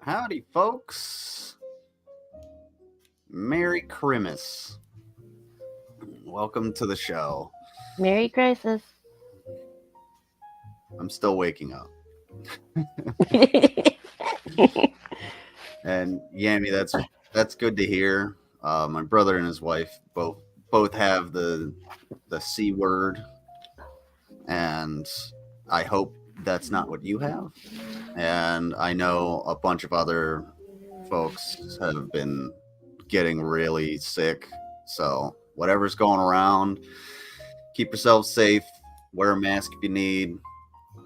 Howdy, folks. Merry Crimmus. Welcome to the show. Merry Crisis. I'm still waking up. And Yami, that's good to hear. My brother and his wife both have the C word, and I hope that's not what you have. And I know a bunch of other folks have been getting really sick. So whatever's going around, keep yourself safe. Wear a mask if you need.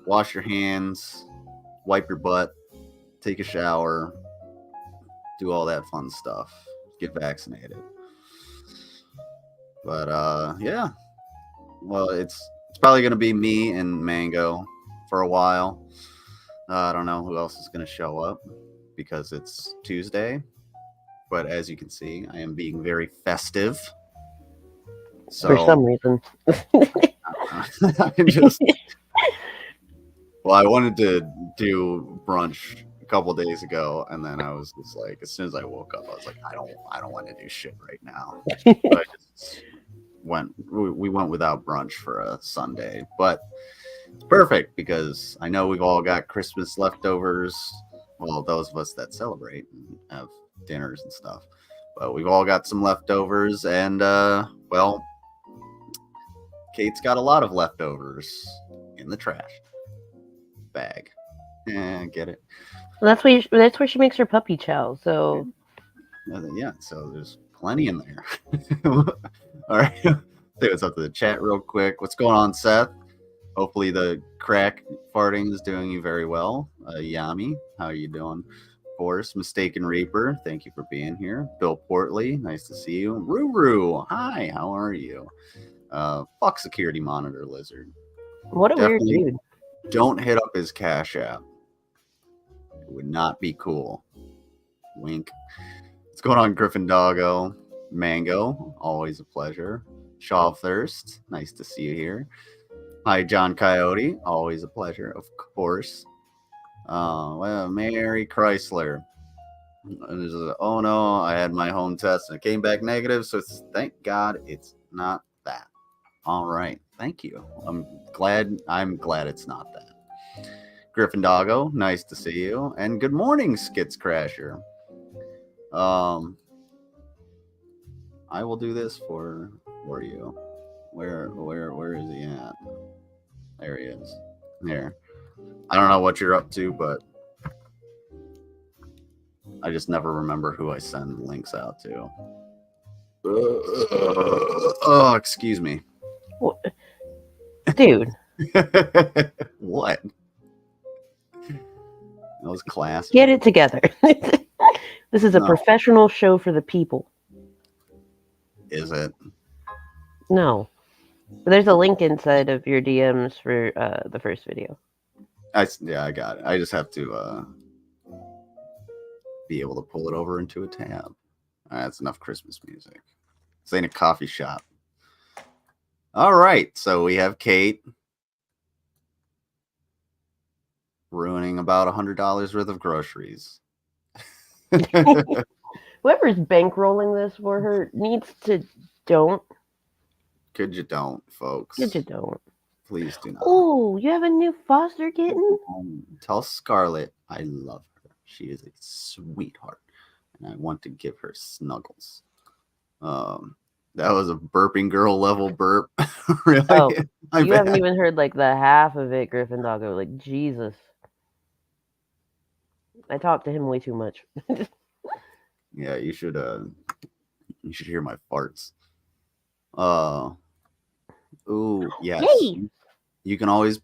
Wash your hands. Wipe your butt. Take a shower. Do all that fun stuff. Get vaccinated. But yeah. Well, it's probably gonna be me and Mango for a while. I don't know who else is gonna show up because it's Tuesday. But as you can see, I am being very festive. So For some reason. Well, I wanted to do brunch a couple days ago, and then I was just like, as soon as I woke up, I was like, I don't want to do shit right now. So I just we went without brunch for a Sunday, but it's perfect because I know we've all got Christmas leftovers. Well, those of us that celebrate and have dinners and stuff, but we've all got some leftovers, and well, Kate's got a lot of leftovers in the trash bag. Get it? Well, that's where she makes her puppy chow. So Yeah, so there's plenty in there. All right, say what's up to the chat real quick. What's going on, Seth? Hopefully the crack farting is doing you very well. Yami, how are you doing? Of course, Mistaken Reaper, thank you for being here. Bill Portley, nice to see you. Ruru, hi, how are you? Fuck Security Monitor Lizard. what a Definitely weird dude. don't hit up his Cash App. It would not be cool. Wink. What's going on, Griffin Doggo? Mango, always a pleasure. Shaw Thirst, nice to see you here. Hi, John Coyote, always a pleasure, of course. Well, Mary Chrysler. Oh no, I had my home test and it came back negative, so thank God it's not that. All right, thank you. I'm glad it's not that. Griffin Doggo, nice to see you. And good morning, Skits Crasher. I will do this for you. Where is he at? There he is. There. I don't know what you're up to, but I just never remember who I send links out to. Oh, excuse me. Dude. What? That was classy. Get it together. This is a professional show for the people. Is it? No. But there's a link inside of your DMs for the first video. Yeah, I got it. I just have to be able to pull it over into a tab. That's enough Christmas music. This ain't a coffee shop. All right, so we have Kate ruining about $100 worth of groceries. Whoever's bankrolling this for her needs to don't. Could you don't, folks? Could you don't? Please do not. Oh, you have a new foster kitten? Tell Scarlett I love her. She is a sweetheart, and I want to give her snuggles. That was a burping girl level burp. Really? Oh, you haven't even heard like the half of it, Griffin Doggo. Like, Jesus. I talk to him way too much. Yeah, you should hear my farts. Ooh, yes. Hey! You can always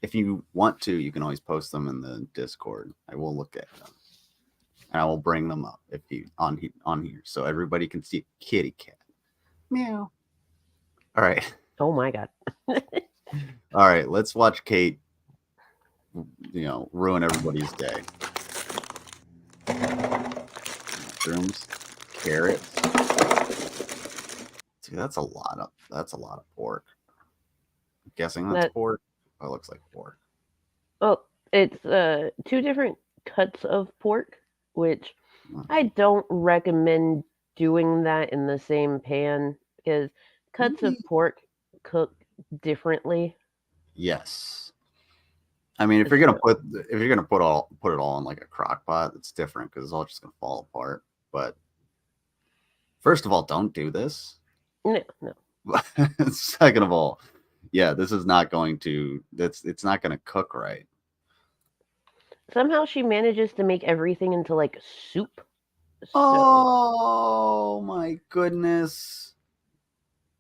if you want to, you can always post them in the Discord. I will look at them. And I will bring them up if you on here so everybody can see kitty cat. Meow. All right. Oh my God. All right, let's watch Kate ruin everybody's day. Mushrooms, carrots. See, that's a lot of pork. I'm guessing that's pork. Oh, it looks like pork. Well, it's 2 different cuts of pork, which I don't recommend doing that in the same pan because cuts of pork cook differently. Yes. I mean, if you're gonna put it all in like a crock pot, it's different because it's all just gonna fall apart. But first of all, don't do this. No. Second of all, yeah, this is not going to. It's not going to cook right. Somehow she manages to make everything into like soup. So. Oh my goodness!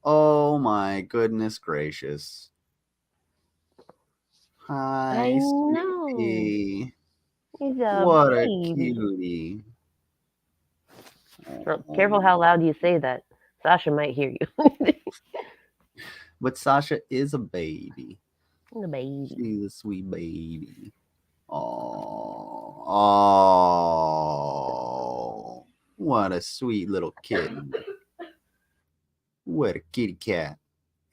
Oh my goodness gracious! Hi, I know. Sweetie. He's a What baby. a cutie! Well, careful how loud you say that. Sasha might hear you. But Sasha is a baby. A baby. She's a sweet baby. Oh, what a sweet little kitten. What a kitty cat.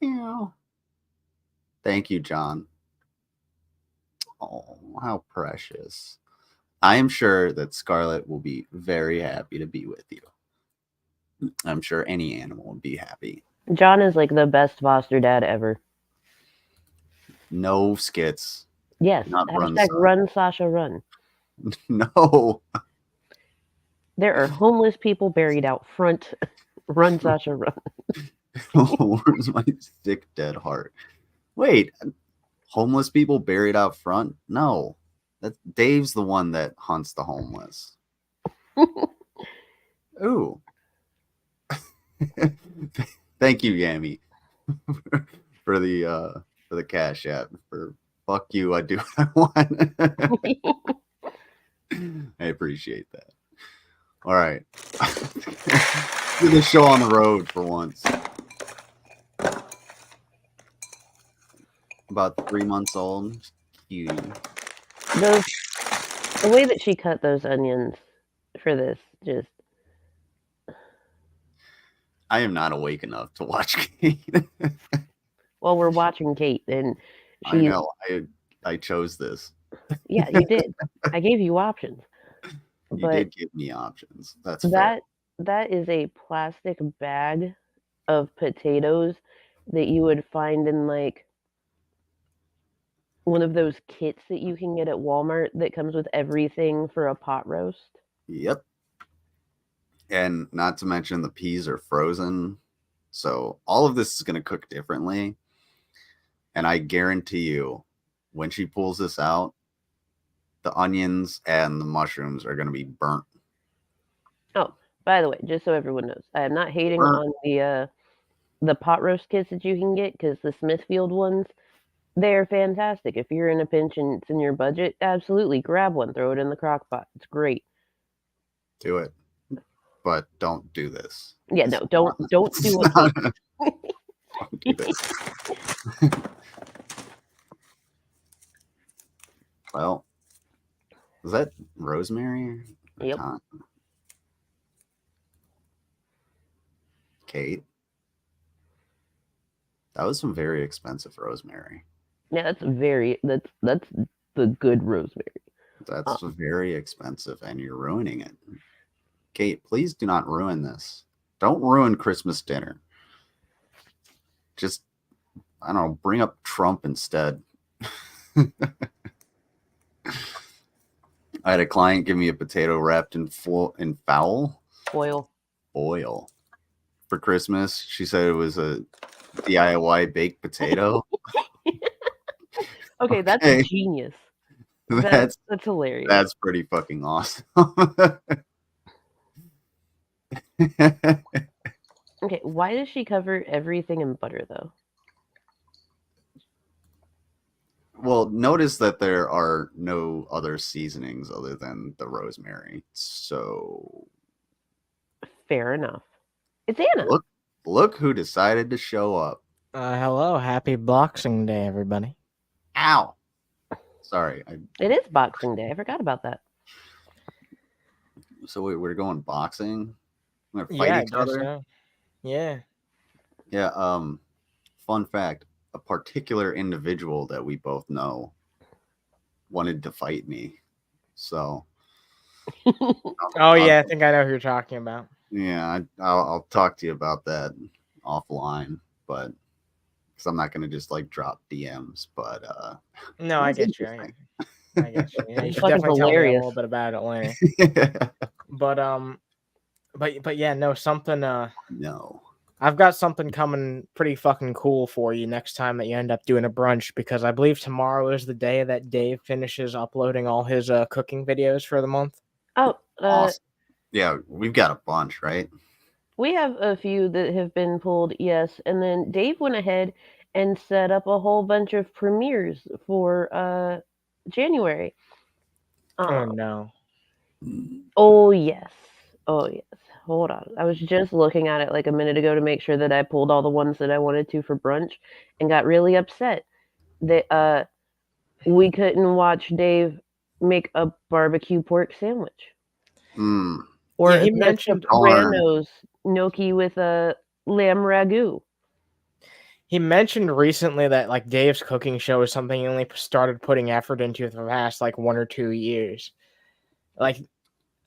Meow. Thank you, John. Oh, how precious. I am sure that Scarlett will be very happy to be with you. I'm sure any animal would be happy John is like the best foster dad ever. No skits. Yes. Not run, Hashtag son. run, Sasha, run. No. There are homeless people buried out front. Run, Sasha, run. Where's my sick dead heart? Wait, homeless people buried out front? No. That's Dave's the one that hunts the homeless. Ooh. Thank you, Yami, for the cash app. For fuck you, I do what I want. I appreciate that. All right. Do the show on the road for once. About 3 months old. Cutie. The way that she cut those onions for this, just I am not awake enough to watch Kate. well, we're watching Kate, and I she's know. I chose this. yeah, you did. I gave you options, You but did give me options. That's fair. that is a plastic bag of potatoes that you would find in like one of those kits that you can get at Walmart that comes with everything for a pot roast. Yep. And not to mention the peas are frozen. So all of this is going to cook differently. And I guarantee you, when she pulls this out, the onions and the mushrooms are going to be burnt. Oh, by the way, just so everyone knows, I am not hating Burnt. on the pot roast kits that you can get because the Smithfield ones, they're fantastic. If you're in a pinch and it's in your budget, absolutely grab one, throw it in the crock pot. It's great. Do it. But don't do this. Yeah, no, don't do what Don't do this. Well, was that rosemary? Yep. Thyme? Kate? That was some very expensive rosemary. Yeah, that's the good rosemary. That's very expensive, and you're ruining it. Kate, please do not ruin this. Don't ruin Christmas dinner. Just, I don't know, bring up Trump instead. I had a client give me a potato wrapped in foul Foil. for Christmas. She said it was a DIY baked potato. Okay, that's Okay. genius. That's hilarious. That's pretty fucking awesome. Okay, why does she cover everything in butter though? Well, notice that there are no other seasonings other than the rosemary. So Fair enough. It's Anna. look who decided to show up. Hello, happy Boxing Day, everybody. Ow. Sorry. It is Boxing Day. I forgot about that. So we're going boxing? We're gonna fight each other? So. Yeah. Yeah. Fun fact: a particular individual that we both know wanted to fight me. So. Oh yeah, I think I know who you're talking about. Yeah, I'll talk to you about that offline, but because I'm not gonna just like drop DMs. But no, I get you. I get you. Yeah, you should definitely tell me a little bit about it later. But yeah, no, something. No. I've got something coming pretty fucking cool for you next time that you end up doing a brunch, because I believe tomorrow is the day that Dave finishes uploading all his cooking videos for the month. Oh, awesome. Yeah, we've got a bunch, right? We have a few that have been pulled, yes, and then Dave went ahead and set up a whole bunch of premieres for January. Oh no. Oh yes. Oh yes. Hold on. I was just looking at it like a minute ago to make sure that I pulled all the ones that I wanted to for brunch and got really upset that we couldn't watch Dave make a barbecue pork sandwich. Or yeah, he mentioned Sopranos gnocchi with a lamb ragu. He mentioned recently that like Dave's cooking show is something he only started putting effort into for the past like 1 or 2 years. Like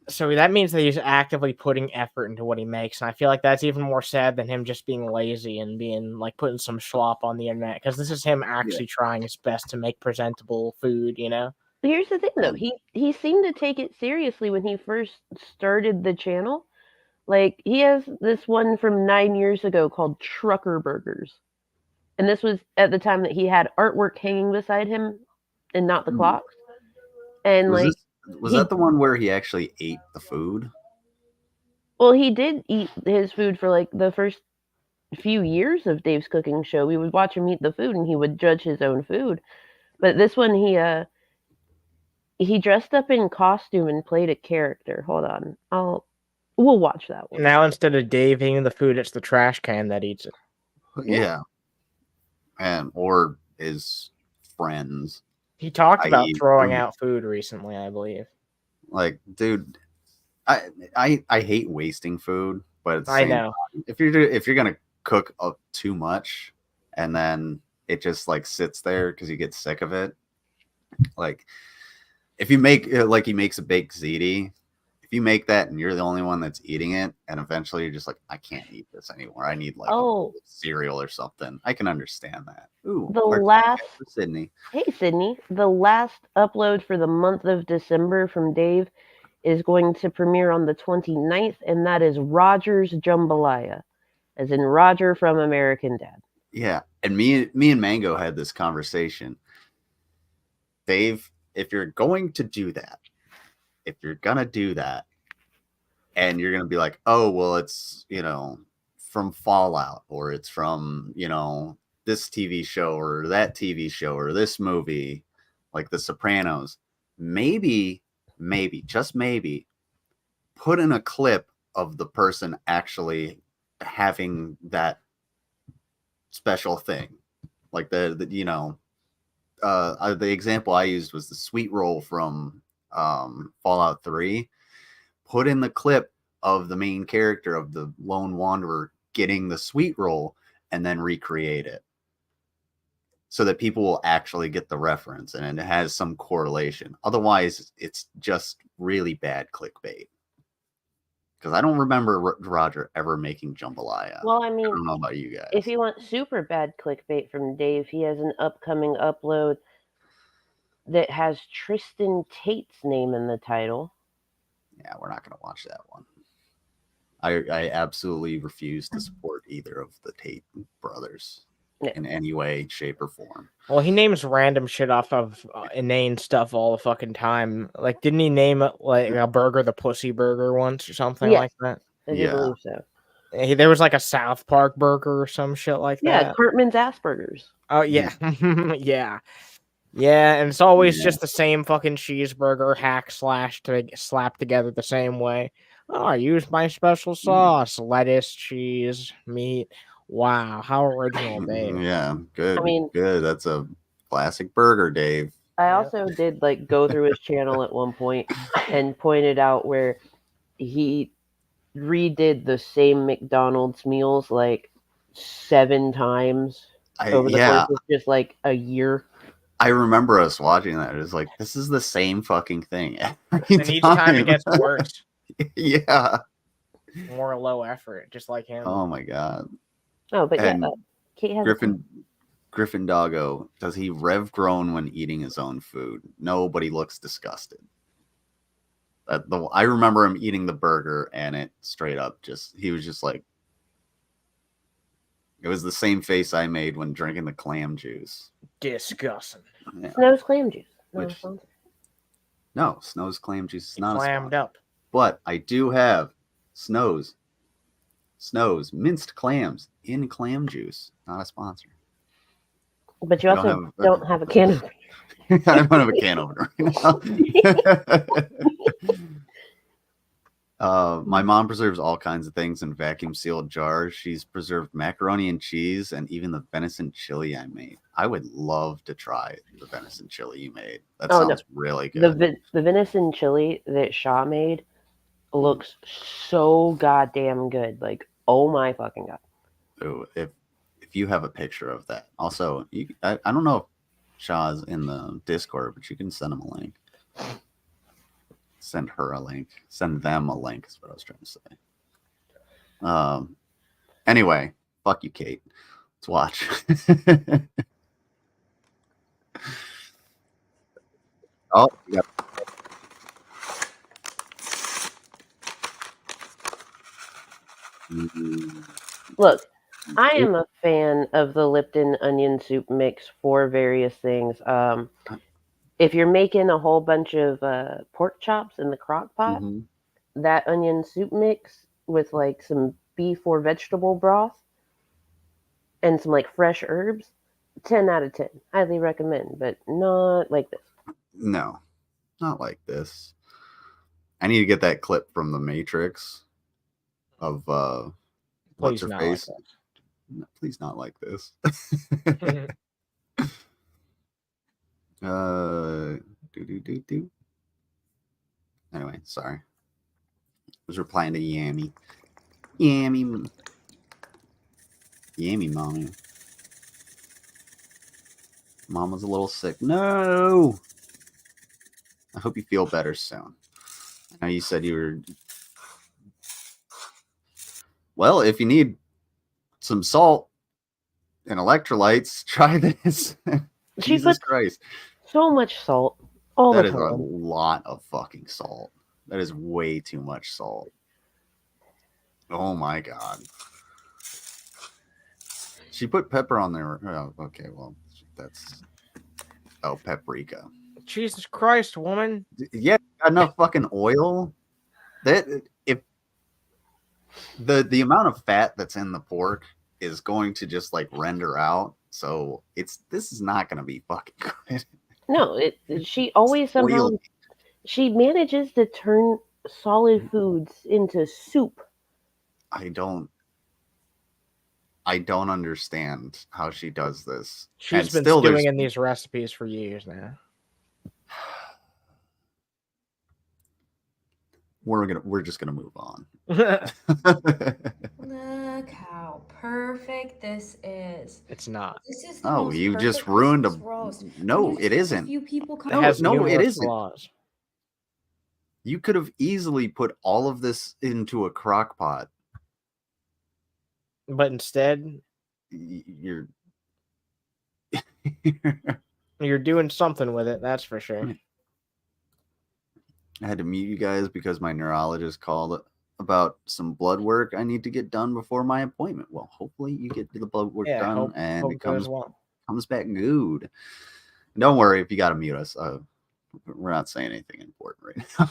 So that means that he's actively putting effort into what he makes, and I feel like that's even more sad than him just being lazy and being like putting some schlop on the internet. Because this is him actually trying his best to make presentable food, you know. Here's the thing, though. Yeah. He seemed to take it seriously when he first started the channel. Like, he has this one from 9 years ago called Trucker Burgers. And this was at the time that he had artwork hanging beside him and not the Mhm. clocks. And, like, Was he- that the one where he actually ate the food? well, he did eat his food for, like, the first few years of Dave's cooking show. We would watch him eat the food, and he would judge his own food. But this one, he dressed up in costume and played a character. Hold on. We'll watch that one. Now instead of Dave eating the food, it's the trash can that eats it. Yeah. Or his friends. He talked about I.e. throwing food. out food recently, I believe. Like, dude, I hate wasting food, but at the I same know. time, if you're gonna cook up too much and then it just like sits there because you get sick of it, like if you make like he makes a baked ziti, if you make that and you're the only one that's eating it, and eventually you're just like, I can't eat this anymore. I need like a cereal or something. I can understand that. Ooh, The last Sydney. Hey, Sydney. The last upload for the month of December from Dave is going to premiere on the 29th, and that is Roger's Jambalaya, as in Roger from American Dad. Yeah, and me and Mango had this conversation. Dave, if you're going to do that, and you're gonna be like, oh, well, it's, from Fallout, or it's from, this TV show or that TV show or this movie, like The Sopranos, maybe, just maybe, put in a clip of the person actually having that special thing. Like the example I used was the sweet roll from Fallout 3. Put in the clip of the main character of the lone wanderer getting the sweet roll and then recreate it so that people will actually get the reference and it has some correlation. Otherwise, it's just really bad clickbait. Because I don't remember Roger ever making jambalaya. Well, I mean, I don't know about you guys. If you want super bad clickbait from Dave, he has an upcoming upload that has Tristan Tate's name in the title. Yeah, we're not going to watch that one. I absolutely refuse to support either of the Tate brothers in any way, shape, or form. Well, he names random shit off of inane stuff all the fucking time. Like, didn't he name like a burger the Pussy Burger once or something like that? I do believe so. There was like a South Park burger or some shit like that. Yeah, Cartman's Asperger's. Oh, yeah. Yeah. Yeah, and it's always just the same fucking cheeseburger slapped together the same way. Oh, I used my special sauce, lettuce, cheese, meat. Wow, how original, Dave. Yeah, good. I mean, good. That's a classic burger, Dave. I also did like go through his channel at one point and pointed out where he redid the same McDonald's meals like 7 times over the course of just like a year. I remember us watching that. It was like, this is the same fucking thing. And each time it gets worse. Yeah. More low effort, just like him. Oh my god. Oh, but Kate has Griffin Doggo, does he rev groan when eating his own food? No, but he looks disgusted. I remember him eating the burger, and it straight up he was just like, it was the same face I made when drinking the clam juice. Disgusting. Yeah. Snow's clam juice. No, Snow's clam juice is not clammed up. But I do have Snow's minced clams in clam juice. Not a sponsor. But you also don't have a can opener. I don't have a can opener right now. My mom preserves all kinds of things in vacuum sealed jars. She's preserved macaroni and cheese and even the venison chili I made. I would love to try the venison chili you made. That sounds really good. The venison chili that Shaw made looks so goddamn good. Like, oh my fucking god. Oh, if you have a picture of that. Also, I don't know if Shaw's in the Discord, but you can send him a link. Send her a link. Send them a link is what I was trying to say. Anyway, fuck you, Kate. Let's watch. Oh, yeah. Look, I am a fan of the Lipton onion soup mix for various things. If you're making a whole bunch of pork chops in the crock pot, Mhm. that onion soup mix with like some beef or vegetable broth and some like fresh herbs, 10 out of 10. Highly recommend, but not like this. No, not like this. I need to get that clip from the Matrix of what's Please her not face. like No, please not like this. that. Do. Anyway, sorry. I was replying to Yammy. Yammy, mommy. Mama's a little sick. No. I hope you feel better soon. I know you said you were. Well, if you need some salt and electrolytes, try this. She Jesus puts Christ. so much salt all That the is a time. lot of fucking salt. That is way too much salt. Oh my god. She put pepper on there. Oh, okay, well, that's. Oh, paprika. Jesus Christ, woman. Yeah, got enough fucking oil. That if the amount of fat that's in the pork is going to just like render out, so this is not going to be fucking good. No, she always somehow Oily. she manages to turn solid foods into soup. I don't understand how she does this. She's been still stewing in these recipes for years now. We're just gonna move on. Look how perfect this is. It's not. This is the Oh, most you just perfect ruined Christmas roast. No, When you it just have isn't. A few people come It has no, it numerous isn't. flaws. You could have easily put all of this into a crock pot. But instead, You're you're doing something with it, that's for sure. I had to mute you guys because my neurologist called about some blood work I need to get done before my appointment. Well, hopefully you get the blood work done and it comes back good. Don't worry if you got to mute us. We're not saying anything important right now.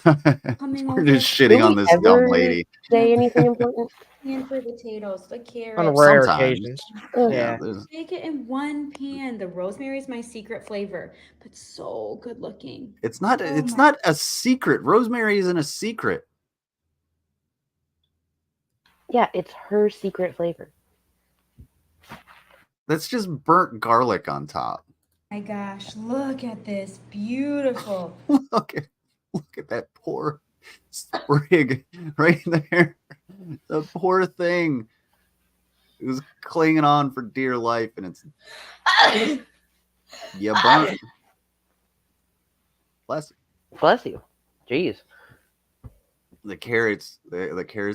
We're just shitting on this dumb lady. Say anything important? And for potatoes, the carrots. On rare Sometimes. occasions. Yeah. Bake it in one pan. The rosemary is my secret flavor, but so good looking. It's not a secret. Rosemary isn't a secret. Yeah, it's her secret flavor. That's just burnt garlic on top. My gosh, look at this. Beautiful. Look at that poor sprig right there. The poor thing. It was clinging on for dear life, and it's burnt. Bless you. Jeez. The carrots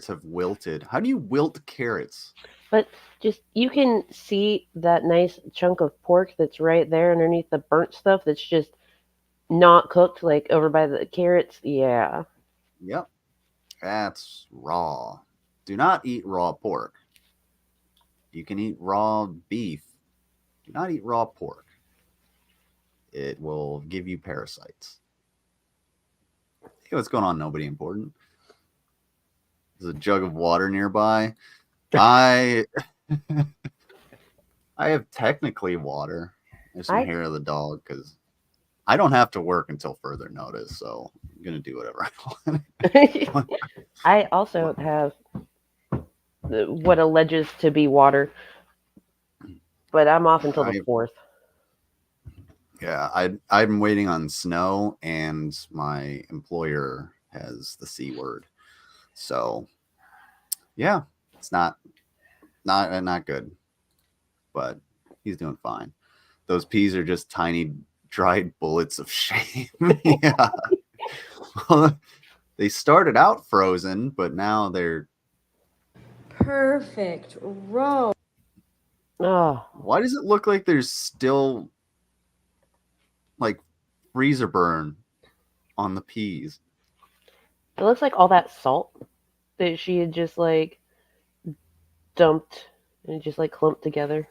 have wilted. How do you wilt carrots? But just you can see that nice chunk of pork that's right there underneath the burnt stuff that's just not cooked, like over by the carrots. Yeah. Yep. That's raw. Do not eat raw pork. You can eat raw beef. Do not eat raw pork. It will give you parasites. Hey, what's going on? Nobody important. There's a jug of water nearby. I have technically water. There's some hair of the dog because I don't have to work until further notice, so I'm gonna do whatever I want. I also have what alleges to be water, but I'm off until the 4th. Yeah, I'm waiting on snow, and my employer has the C word, so yeah, it's not good, but he's doing fine. Those peas are just tiny dried bullets of shame. Yeah. They started out frozen, but now they're. Perfect roast. Oh, Why does it look like there's still like freezer burn on the peas? it looks like all that salt that she had just like dumped and just like clumped together.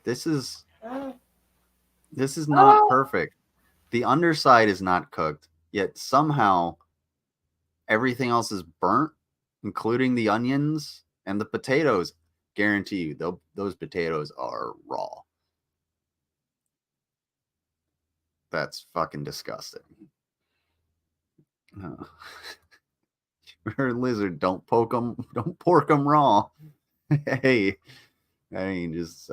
This is not perfect. The underside is not cooked, yet somehow everything else is burnt, including the onions and the potatoes. Guarantee you, those potatoes are raw. That's fucking disgusting. You're a lizard. Don't poke them. Don't pork them raw. Hey, I mean, just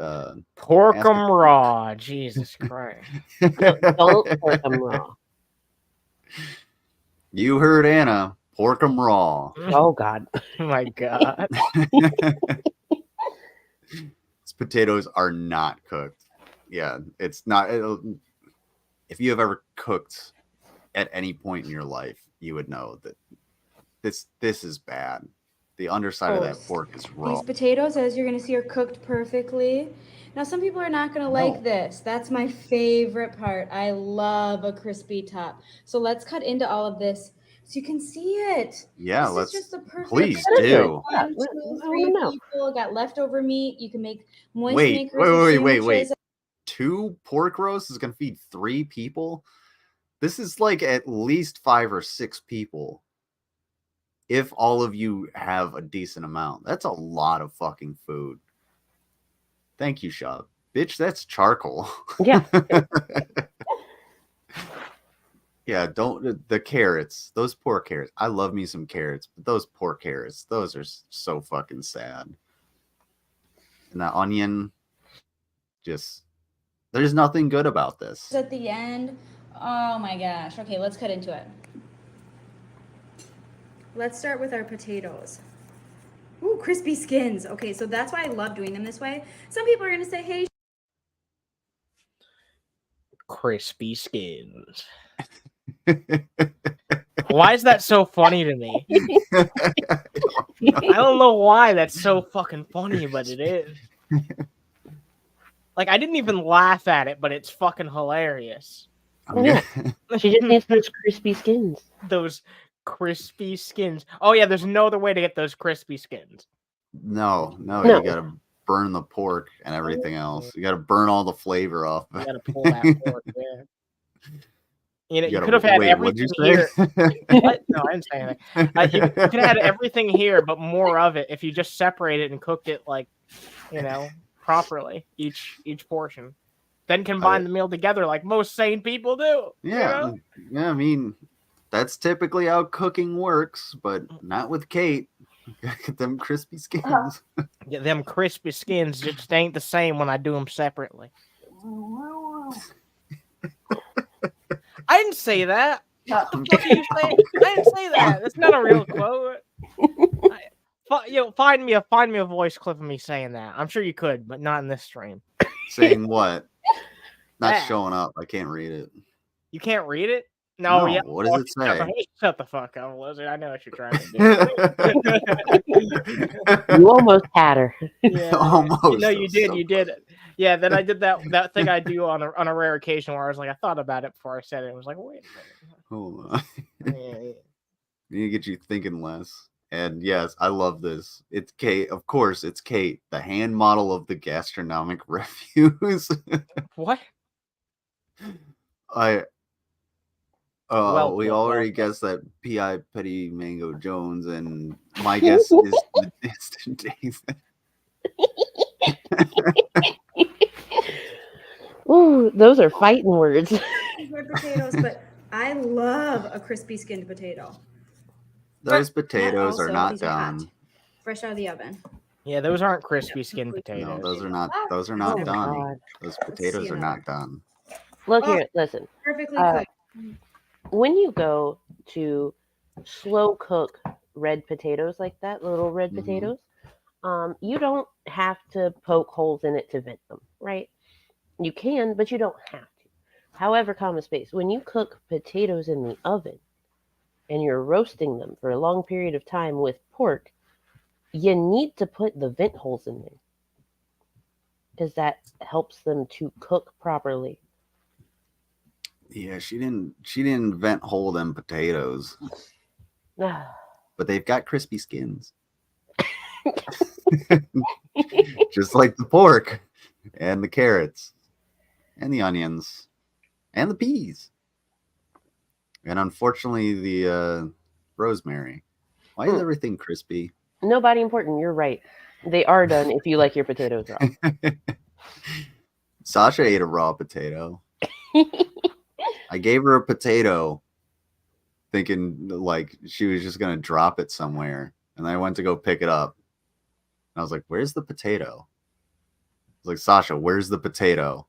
Pork ask 'em raw. Jesus Christ. Don't pork them raw. You heard Anna. Pork them raw. Oh God. Oh my God. These potatoes are not cooked. Yeah, it's not. If you have ever cooked at any point in your life, you would know that this is bad. The underside of that pork is raw. These potatoes, as you're going to see, are cooked perfectly. Now, some people are not going to like this. That's my favorite part. I love a crispy top. So let's cut into all of this so you can see it. Yeah, this let's. is just the perfect. Please do. 1, 2, 3 people got leftover meat. You can make moist makers. Wait. 2 pork roasts is gonna feed 3 people. This is like at least 5 or 6 people. If all of you have a decent amount, that's a lot of fucking food. Thank you, Shop. Bitch, that's charcoal. Yeah. Yeah, don't the carrots, those poor carrots. I love me some carrots, but those poor carrots, those are so fucking sad. And that onion, just there's nothing good about this. At the end, oh my gosh. Okay, let's cut into it. Let's start with our potatoes. Ooh, crispy skins. Okay, so that's why I love doing them this way. Some people are gonna say, hey, Crispy skins. Why is that so funny to me? I don't know why that's so fucking funny, but it is. Like, I didn't even laugh at it, but it's fucking hilarious. Yeah. She just needs those crispy skins. Those crispy skins. Oh yeah, there's no other way to get those crispy skins. No, you gotta burn the pork and everything else. You gotta burn all the flavor off. You gotta pull that pork there. You know, you could have had everything here. What? No, I didn't say anything. You could have had everything here, but more of it if you just separated and cooked it like, properly, each portion. Then combine the meal together like most sane people do. Yeah, yeah. I mean, that's typically how cooking works, but not with Kate. Get them crispy skins. Yeah, them crispy skins just ain't the same when I do them separately. I didn't say that. What the fuck are you saying? I didn't say that. That's not a real quote. Find me a voice clip of me saying that. I'm sure you could, but not in this stream. Saying what? Not showing up. I can't read it. You can't read it? No, yeah. What does it say? Shut the fuck up, Lizard. I know what you're trying to do. You almost had her. Yeah. Almost. No, you did. You did it. Yeah. Then I did that thing I do on a rare occasion where I was like, I thought about it before I said it. I was like, wait a minute. Hold on. Yeah. Need to get you thinking less. And yes, I love this. It's Kate. Of course, it's Kate, the hand model of the gastronomic refuse. What? We already guessed that P.I. Petty Mango Jones, and my guess is the distant days. Ooh, those are fighting words. Potatoes, but I love a crispy skinned potato. Those potatoes are not done. Fresh out of the oven. Yeah, those aren't crispy skinned potatoes. No, those are not. Those are not done. God. Those potatoes are not done. Look here, listen. Perfectly cooked. When you go to slow cook red potatoes like that, little red potatoes, you don't have to poke holes in it to vent them, right? You can, but you don't have to. However, when you cook potatoes in the oven, and you're roasting them for a long period of time with pork, you need to put the vent holes in there because that helps them to cook properly. Yeah, she didn't vent hole them potatoes, but they've got crispy skins, just like the pork, and the carrots, and the onions, and the peas, and unfortunately the rosemary. Why is everything crispy? Nobody important. You're right. They are done if you like your potatoes raw. Sasha ate a raw potato. I gave her a potato thinking like she was just going to drop it somewhere. And I went to go pick it up. And I was like, where's the potato? I was like, Sasha, where's the potato?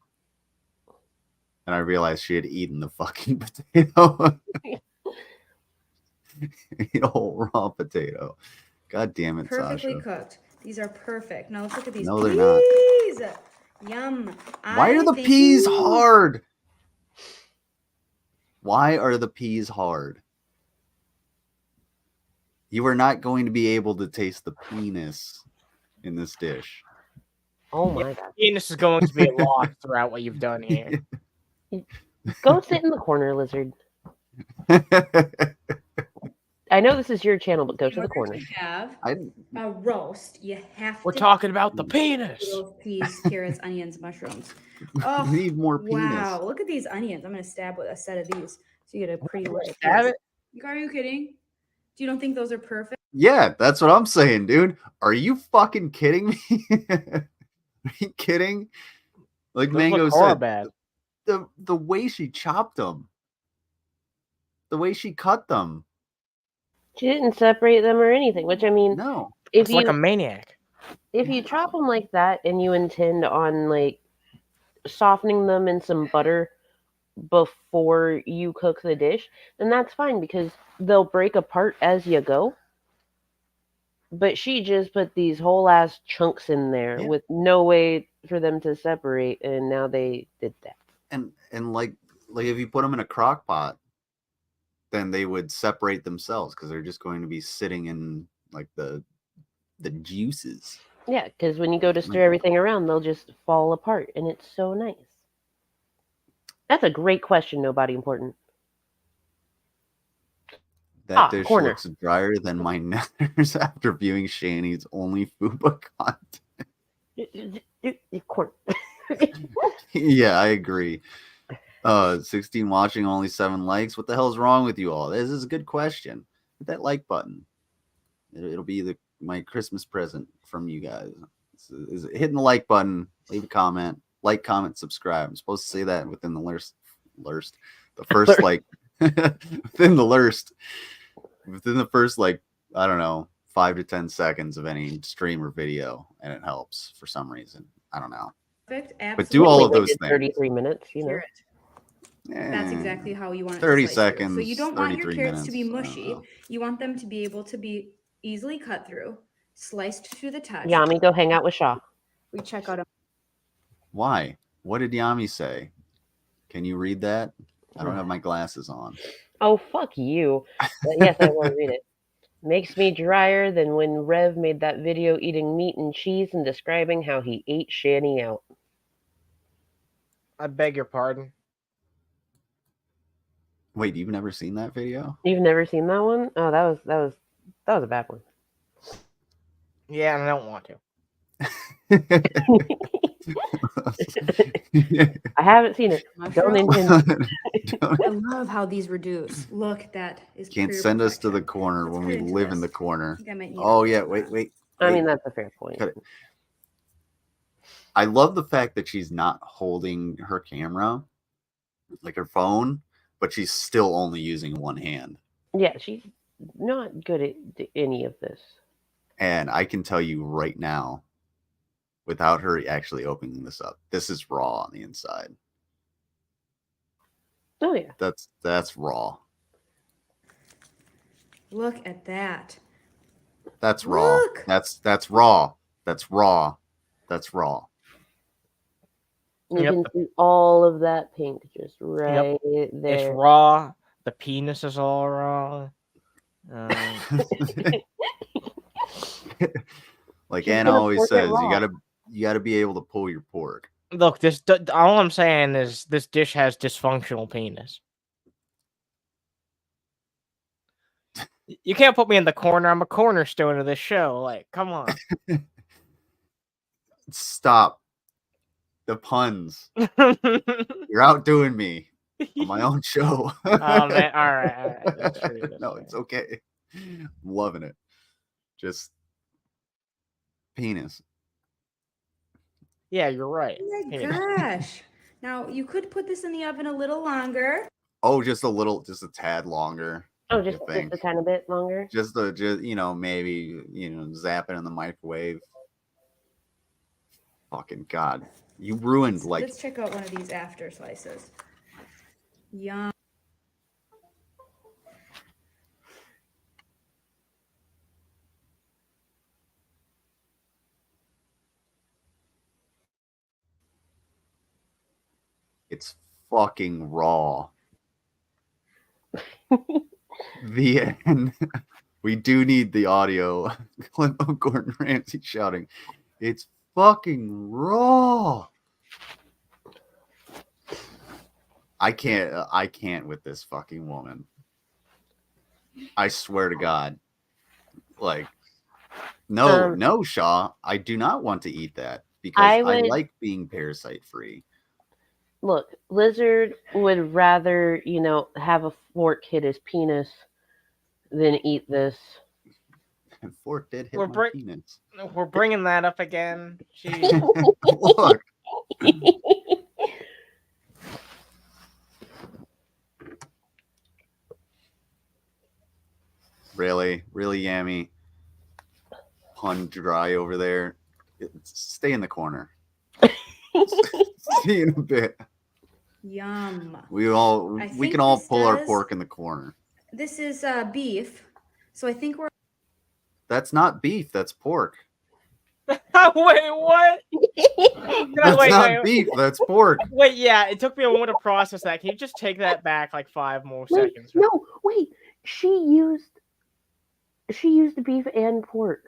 And I realized she had eaten the fucking potato. Ate a whole raw potato. God damn it, Perfectly Sasha. cooked. These are perfect. Now let's look at these No, they're not. peas. Yum. Why are the peas hard? Why are the peas hard? You are not going to be able to taste the penis in this dish. Oh my god. Penis is going to be a loss throughout what you've done here. Go sit in the corner, lizard. I know this is your channel, but go to the corner. Have a roast. You have We're to talking about the penis. those peas, carrots, onions, mushrooms. Oh, We need more penis. wow. Look at these onions. I'm going to stab with a set of these so you get a pretty look. Stab it? Are you kidding? Do you don't think those are perfect? Yeah, that's what I'm saying, dude. Are you fucking kidding me? Are you kidding? Like Those Mango look said, bad. the way she chopped them, the way she cut them. She didn't separate them or anything, which I mean, No. if It's you like a maniac. if you chop them like that and you intend on like softening them in some butter before you cook the dish, then that's fine because they'll break apart as you go. But she just put these whole ass chunks in there with no way for them to separate, and now they did that. And like if you put them in a crock pot, then they would separate themselves because they're just going to be sitting in like the juices. Yeah, because when you go to stir everything around, they'll just fall apart, and it's so nice. That's a great question, nobody important. That dish looks drier than my nethers after viewing Shani's only FUBA content. Corner. Yeah, I agree. 16 watching, only 7 likes. What the hell is wrong with you all? This is a good question. Hit that like button. It'll be my Christmas present from you guys. Is hitting the like button, leave a comment, like, comment, subscribe. I'm supposed to say that within the first like within the first like, I don't know, 5 to 10 seconds of any stream or video, and it helps for some reason. I don't know. Perfect. But do all of those things. 33 minutes, you know. That's exactly how you want it 30 to slice seconds. through. So you don't want your carrots to be minutes, mushy. You want them to be able to be easily cut through, sliced to the touch. Yami, go hang out with Shaw. We check out. Why? What did Yami say? Can you read that? I don't have my glasses on. Oh, fuck you. But yes, I want to read it. Makes me drier than when Rev made that video eating meat and cheese and describing how he ate Shani out. I beg your pardon. Wait, you've never seen that video? You've never seen that one? Oh, that was a bad one. Yeah, and I don't want to. I haven't seen it. Don't intend. I love how these reduce. Look, that is. Can't send us to the corner when we live in the corner. Oh yeah, wait. I mean, that's a fair point. I love the fact that she's not holding her camera, like her phone, but she's still only using one hand. Yeah, she's not good at any of this. And I can tell you right now, without her actually opening this up, this is raw on the inside. Oh yeah. That's raw. Look at that. That's raw. Look. That's raw. That's raw. That's raw. You can see all of that pink just right there. It's raw. The penis is all raw. Like She's Anna gonna always pork it says, raw. you gotta be able to pull your pork. Look, all I'm saying is this dish has dysfunctional penis. You can't put me in the corner. I'm a cornerstone of this show. Like, come on. Stop the puns. You're outdoing me on my own show. Oh man, all right. That's true. No, it's okay. I'm loving it. Just penis. Yeah, you're right. Oh my Penis. gosh. Now, you could put this in the oven a little longer. Oh, just a tad longer. Oh, you just think? a tiny bit longer. Just maybe zap it in the microwave. Fucking God, you ruined Let's check out one of these after slices. Yum. It's fucking raw. The end. We do need the audio clip of Gordon Ramsay shouting, "It's fucking raw." I can't with this fucking woman. I swear to God. Like, no, Shaw. I do not want to eat that because I like being parasite free. Look, Lizard would rather, have a fork hit his penis than eat this. And fork did hit my penis. We're bringing that up again. Jeez. Look. Really, Yammy. Pun dry over there. Stay in the corner. See you in a bit. Yum. We can all pull our pork in the corner. This is beef, so I think we're. That's not beef. That's pork. Wait, what? That's not beef. That's pork. Wait, yeah. It took me a moment to process that. Can you just take that back like 5 more seconds? No, wait. She used beef and pork.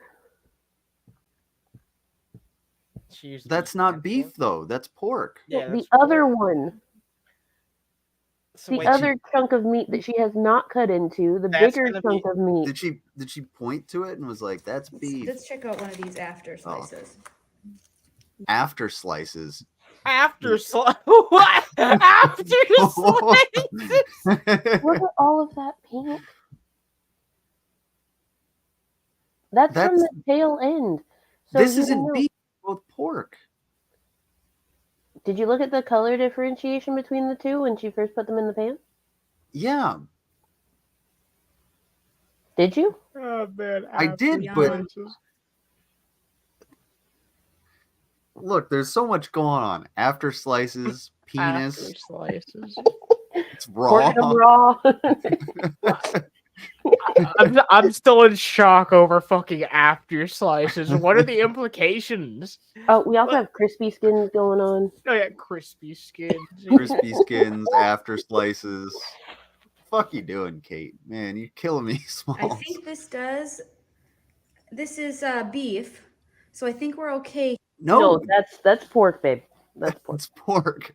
That's not beef, though. That's pork. Yeah, the other one. So the other chunk of meat that she has not cut into, the bigger chunk of meat. Did she point to it and was like, "That's beef"? Let's check out one of these after slices. After slices. After slices. What? After slices. Look at all of that pink. That's from the tail end. So this isn't beef with pork. Did you look at the color differentiation between the two when she first put them in the pan? Yeah. Did you? Oh man, I did, but look, there's so much going on. After slices, penis. After slices. It's raw. I'm still in shock over fucking after slices. What are the implications? Oh, we also have crispy skins going on. Oh yeah, crispy skins. Crispy skins, after slices. Fuck you doing, Kate? Man, you're killing me, Smalls. I think this is beef, so I think we're okay. No, that's pork, babe. That's pork. It's pork.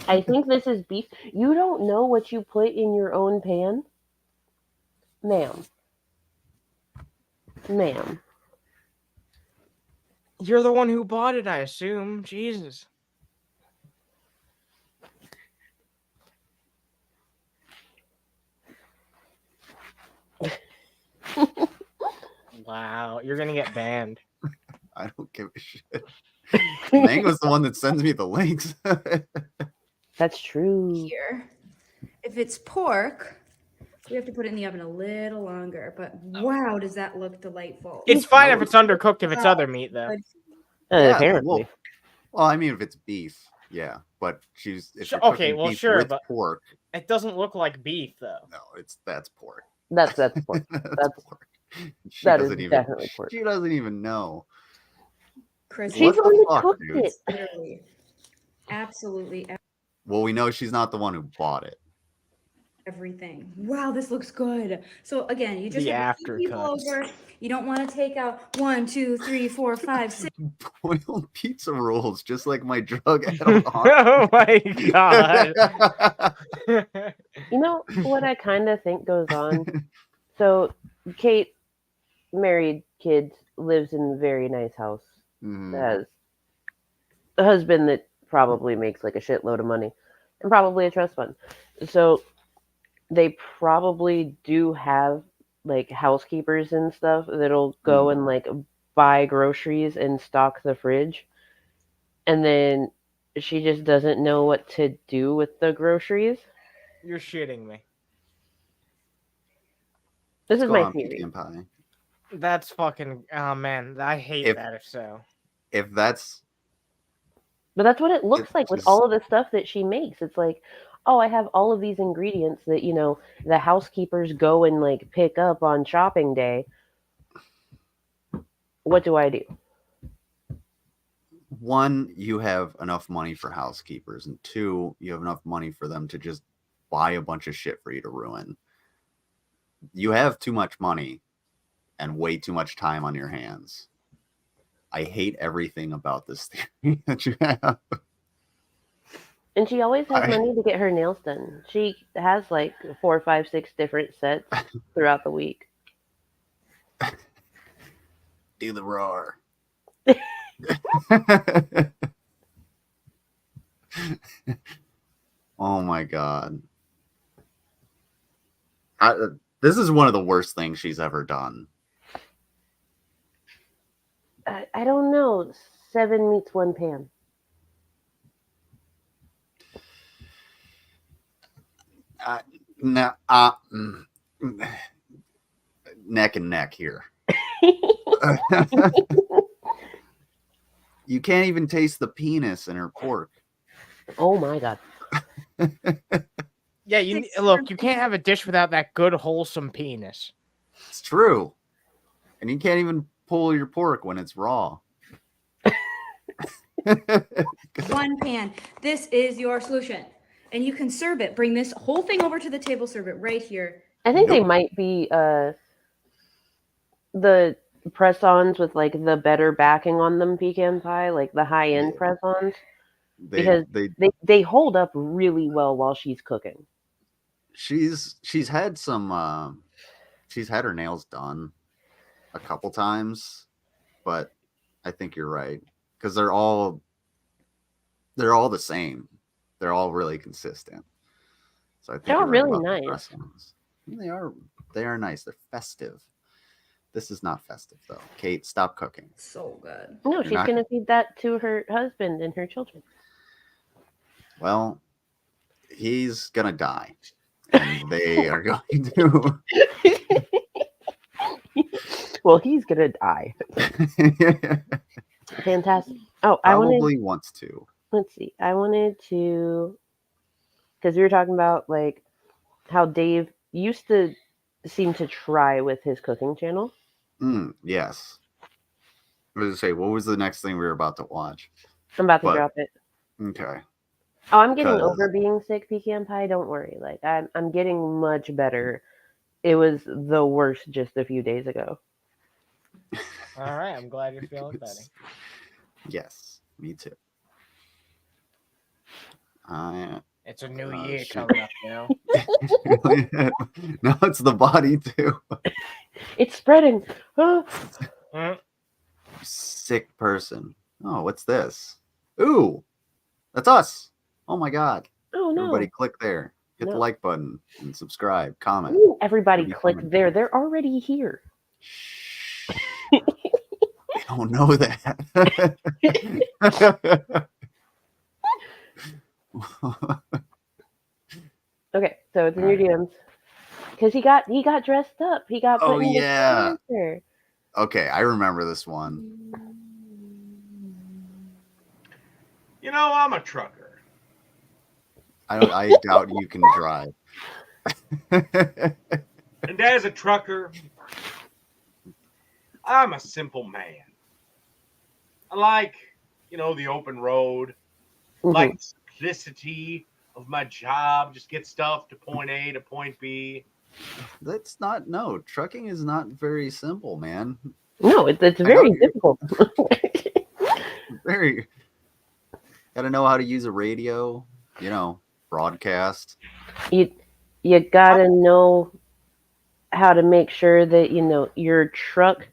I think this is beef. You don't know what you put in your own pan? Ma'am. You're the one who bought it, I assume. Jesus. Wow, you're gonna get banned. I don't give a shit. Mango's the one that sends me the links. That's true. Here, if it's pork, we have to put it in the oven a little longer. But wow, does that look delightful? It's fine if it's undercooked. If it's other meat, though. Yeah, apparently. Well, I mean, if it's beef, yeah. But okay. Well, sure, but pork. It doesn't look like beef, though. No, that's pork. That's pork. That's pork. Definitely pork. She doesn't even know. Chris, she's the one who cooked it. Literally. Absolutely. Well, we know she's not the one who bought it. everything. Wow, this looks good. So again, you just The have a few people aftercuts. over. You don't want to take out 1, 2, 3, 4, 5, 6. Boiled pizza rolls, just like my drug addict aunt. Oh my god. You know what I kind of think goes on? So, Kate, married, kids, lives in a very nice house. Mhm. Has a husband that probably makes like a shitload of money and probably a trust fund. So, they probably do have like housekeepers and stuff that'll go and like buy groceries and stock the fridge. And then she just doesn't know what to do with the groceries. You're shitting me. This What's is going my on, theory. pecan pie? That's fucking. Oh man, I hate If- that. If so, If that's But that's what it looks like with just- all of the stuff that she makes. It's like, oh, I have all of these ingredients that, the housekeepers go and like pick up on shopping day. What do I do? one, you have enough money for housekeepers, and two, you have enough money for them to just buy a bunch of shit for you to ruin. You have too much money and way too much time on your hands. I hate everything about this theory that you have. And she always has I- money to get her nails done. She has like 4, 5, 6 different sets throughout the week. Do the roar. Oh my god. This is one of the worst things she's ever done. I don't know. 7 meets 1 pan. No, neck and neck here. You can't even taste the penis in her pork. Oh my god. yeah. Look. You can't have a dish without that good wholesome penis. It's true. And you can't even pull your pork when it's raw. 1 pan. This is your solution. And you can serve it. Bring this whole thing over to the table, serve it right here. I think they Nope. might be the press-ons with like the better backing on them pecan pie, like the high-end Yeah. press-ons, They because they hold up really well while she's cooking. she's had some she's had her nails done a couple times, but I think you're right, because they're all the same. They're all really consistent. So I think They're all you're right really about the nice. press-ons. They are nice. They're festive. This is not festive though. Kate, stop cooking. So good. No, You're she's not- gonna feed that to her husband and her children. Well, he's gonna die, and they are going to. Well, he's gonna die. Fantastic. Oh, Probably wants to. let's see. I wanted to, because we were talking about like how Dave used to seem to try with his cooking channel. Yes. I was gonna say, what was the next thing we were about to watch? I'm about to But- drop it. Okay. Oh, I'm getting Because- over being sick, pecan pie. Don't worry. Like I'm getting much better. It was the worst just a few days ago. All right. I'm glad you're feeling better. Yes, me too. It's a new Oh, year shit. coming up. You know. No, it's the body too. It's spreading. Ah. Sick person. Oh, what's this? Ooh, that's us. Oh my god. Oh no. Everybody click there. Hit the No. like button and subscribe, comment. Ooh, everybody Maybe click comment. there. They're already here. Shh. They don't know that. Okay, so it's in your DMs. Because he got dressed up. He got put Oh, in yeah. the character. Okay, I remember this one. You know, I'm a trucker. I doubt you can drive. And as a trucker, I'm a simple man. I like, the open road. I Mhm. like the simplicity. I of my job. Just get stuff to point A to point B. That's not no. Trucking is not very simple, man. No, it's I very know you're- difficult. Very. Got to know how to use a radio. You know, broadcast. you gotta know how to make sure that your truck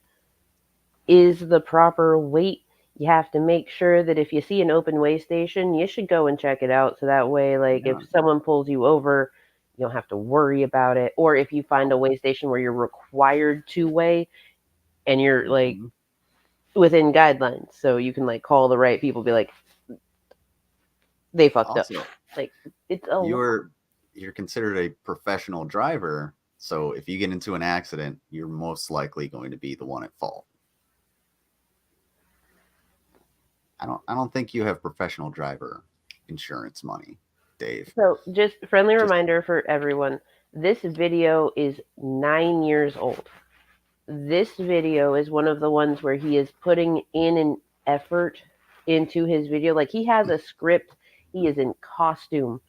is the proper weight. You have to make sure that if you see an open weigh station, you should go and check it out. So that way, like, Yeah. if someone pulls you over, you don't have to worry about it. Or if you find a weigh station where you're required to weigh and you're like Mhm. within guidelines, so you can like call the right people, be like, they fucked up. Also, Like, it's a lot. you're considered a professional driver, so if you get into an accident, you're most likely going to be the one at fault. I don't think you have professional driver insurance money, Dave. So, just friendly Just- reminder for everyone, this video is 9 years old. This video is one of the ones where he is putting in an effort into his video. Like, he has a script, he is in costume,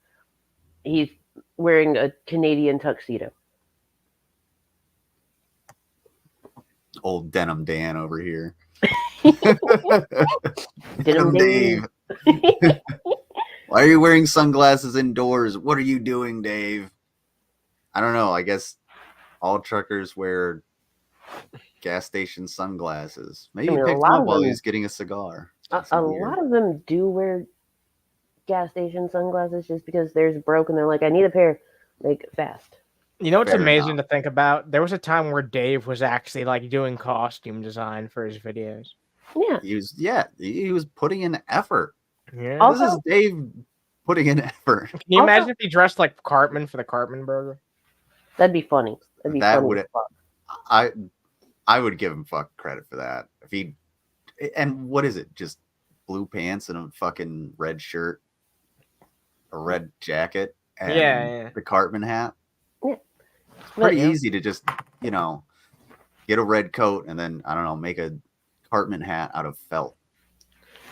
he's wearing a Canadian tuxedo. Old Denim Dan over here. Denim Dave. Why are you wearing sunglasses indoors? What are you doing, Dave? I don't know. I guess all truckers wear gas station sunglasses. Maybe I mean, he a picked lot them up of while he them- was getting a cigar. A lot of them do wear gas station sunglasses just because theirs broke and they're like, I need a pair, like, fast. You know what's Fair amazing enough. to think about? There was a time where Dave was actually like doing costume design for his videos. Yeah. He was putting in effort. Yeah. Also- This is Dave putting in effort. Can you Also- imagine if he dressed like Cartman for the Cartman burger? That'd be funny. That'd be That funny. would- as fuck. I would give him fuck credit for that. If he and what is it? Just blue pants and a fucking red shirt, a red jacket, and Yeah. the Cartman hat. Yeah. It's pretty But- easy to just, get a red coat and then I don't know, make a Cartman hat out of felt.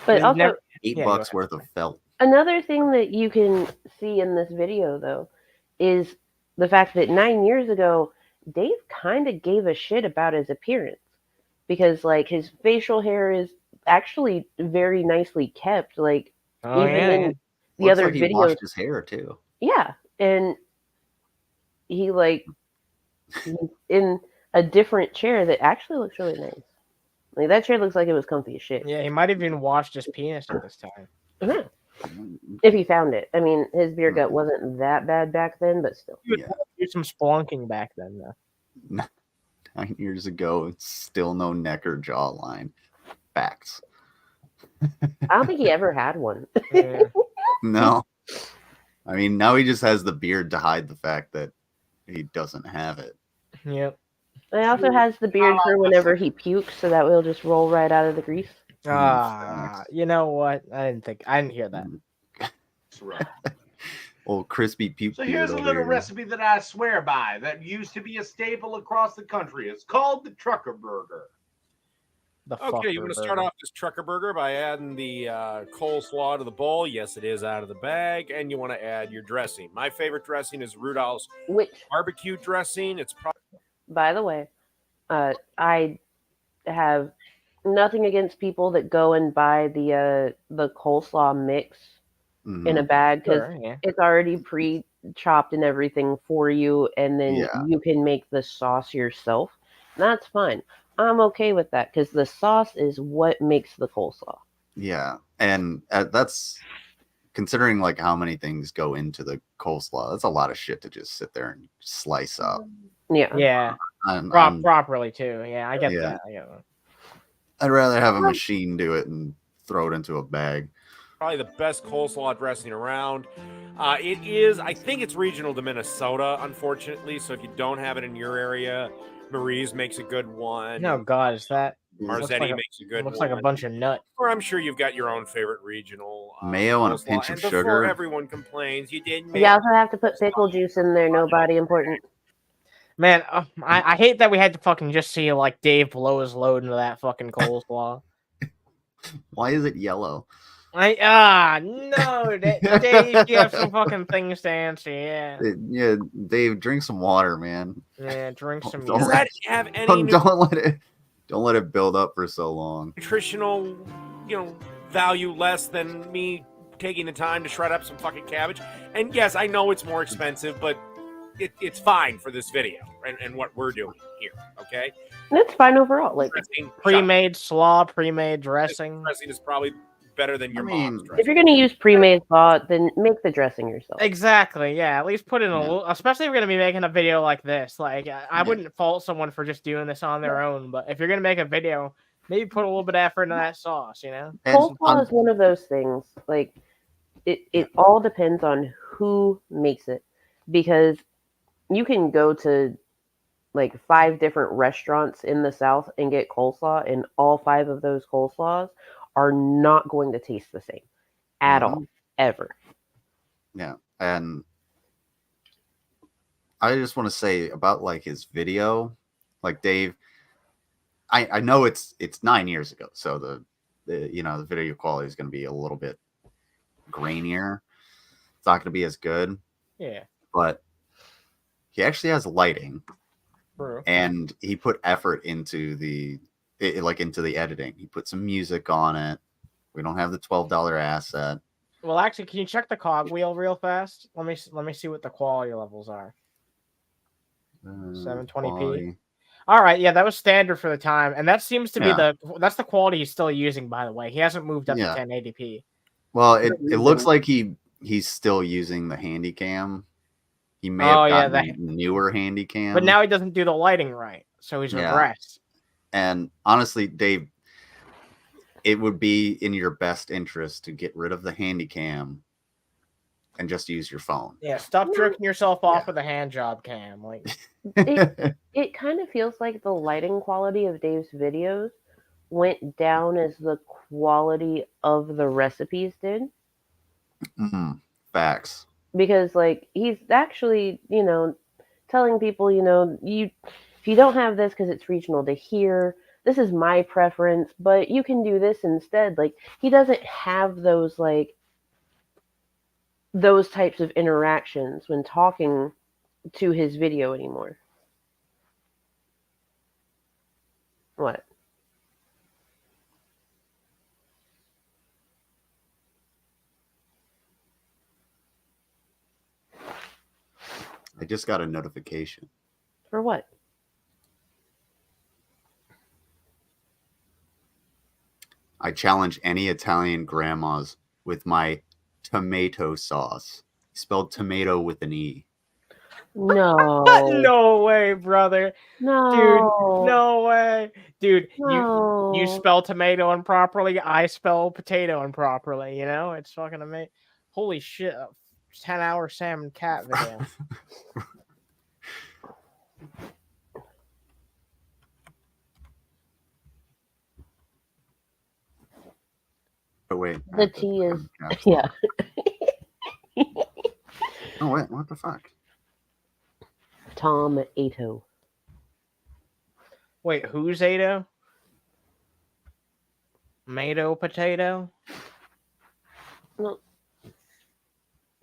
But We've also, never- $8 Yeah, go ahead. worth of felt. another thing that you can see in this video, though, is the fact that 9 years ago, Dave kind of gave a shit about his appearance because, like, his facial hair is actually very nicely kept. Like, Oh even yeah. in yeah. the Looks other like he videos, washed his hair too. yeah, and he he's in a different chair that actually looks really nice. Like, that chair looks like it was comfy as shit. Yeah, he might have even washed his penis at this time. Yeah. If he found it. I mean, his beer gut wasn't that bad back then, but still. He would Yeah. do some spelunking back then, though. 9 years ago, it's still no neck or jawline. Facts. I don't think he ever had one. Yeah. No. I mean, now he just has the beard to hide the fact that he doesn't have it. Yep. He also has the beard for whenever he pukes, so that way he'll just roll right out of the grease. Facts. You know what? I didn't hear that. That's right. Old crispy puke So beard here's a over little here. recipe that I swear by that used to be a staple across the country. It's called the trucker burger. The Okay, you fucker want to start burger. off this trucker burger by adding the coleslaw to the bowl. Yes, it is out of the bag. And you want to add your dressing. My favorite dressing is Rudolph's Which, barbecue dressing. It's probably by the way, I have nothing against people that go and buy the coleslaw mix Mhm. in a bag because Sure, yeah. it's already pre-chopped and everything for you, and then Yeah. you can make the sauce yourself. That's fine. I'm okay with that because the sauce is what makes the coleslaw. Yeah, and that's considering like how many things go into the coleslaw. That's a lot of shit to just sit there and slice up. Yeah. Yeah. I'm- Properly too. Yeah, I get Yeah. that. I get that. I'd rather have a machine do it and throw it into a bag. the best coleslaw dressing around. It is, I think it's regional to Minnesota, unfortunately. So if you don't have it in your area, Marie's makes a good one. No, God, is that Marzetti like a- makes a good looks one. like a bunch of nut. Or I'm sure you've got your own favorite regional Mayo and a coleslaw. pinch of And before sugar. everyone complains, you did make You also have to put pickle juice in there. Nobody important. Man, I hate that we had to fucking just see like Dave blow his load into that fucking coleslaw. Why is it yellow? No, Dave, you have some fucking things to answer. Yeah, Yeah, Dave, drink some water, man. yeah, drink some. Don't Does urine. that have any don't let it build up for so long. nutritional, value less than me taking the time to shred up some fucking cabbage? And yes, I know it's more expensive, but it's fine for this video and what we're doing here. Okay, It's fine overall. Like, dressing, Pre-made slaw, pre-made dressing. dressing is probably better than your I mean, mom's if dressing. you're gonna use pre-made sauce, then make the dressing yourself. Exactly. Yeah. At least put in a Yeah. little. Especially if you're gonna be making a video like this. Like, I wouldn't fault someone for just doing this on their own, but if you're gonna make a video, maybe put a little bit of effort into that sauce. You know. And Coleslaw is one of those things. Like, it all depends on who makes it, because you can go to like 5 different restaurants in the South and get coleslaw, and all 5 of those coleslaws are not going to taste the same at all, ever. Yeah, and I just want to say about like his video, like Dave, I know it's 9 years ago, so the video quality is going to be a little bit grainier. It's not going to be as good, Yeah. but he actually has lighting. True. And he put effort into into the editing. He put some music on it. We don't have the $12 asset. Well, actually, can you check the cogwheel real fast? Let me see what the quality levels are. 720p. Quality. All right, yeah, that was standard for the time, and that seems to be Yeah. that's the quality he's still using. By the way, he hasn't moved up Yeah. to 1080p. Well, it looks like he's still using the handy cam. He may have gotten a newer handy cam. But now he doesn't do the lighting right, so he's regressed. And honestly, Dave, it would be in your best interest to get rid of the handy cam and just use your phone. Yeah, stop jerking yourself off with a hand job cam. Like, It kind of feels like the lighting quality of Dave's videos went down as the quality of the recipes did. Facts. Because like he's actually, telling people, if you don't have this because it's regional to here, this is my preference, but you can do this instead. Like, he doesn't have those types of interactions when talking to his video anymore. What? I just got a notification. For what? I challenge any Italian grandmas with my tomato sauce. Spelled tomato with an E. No. no way, brother. No. Dude, no way. Dude, No. you spell tomato improperly, I spell potato improperly, It's fucking amazing. Holy shit. 10-hour salmon cat video. Oh wait. The T is yeah. Oh wait, what the fuck? Tom Ato. Wait, who's Ato? Mato potato? No.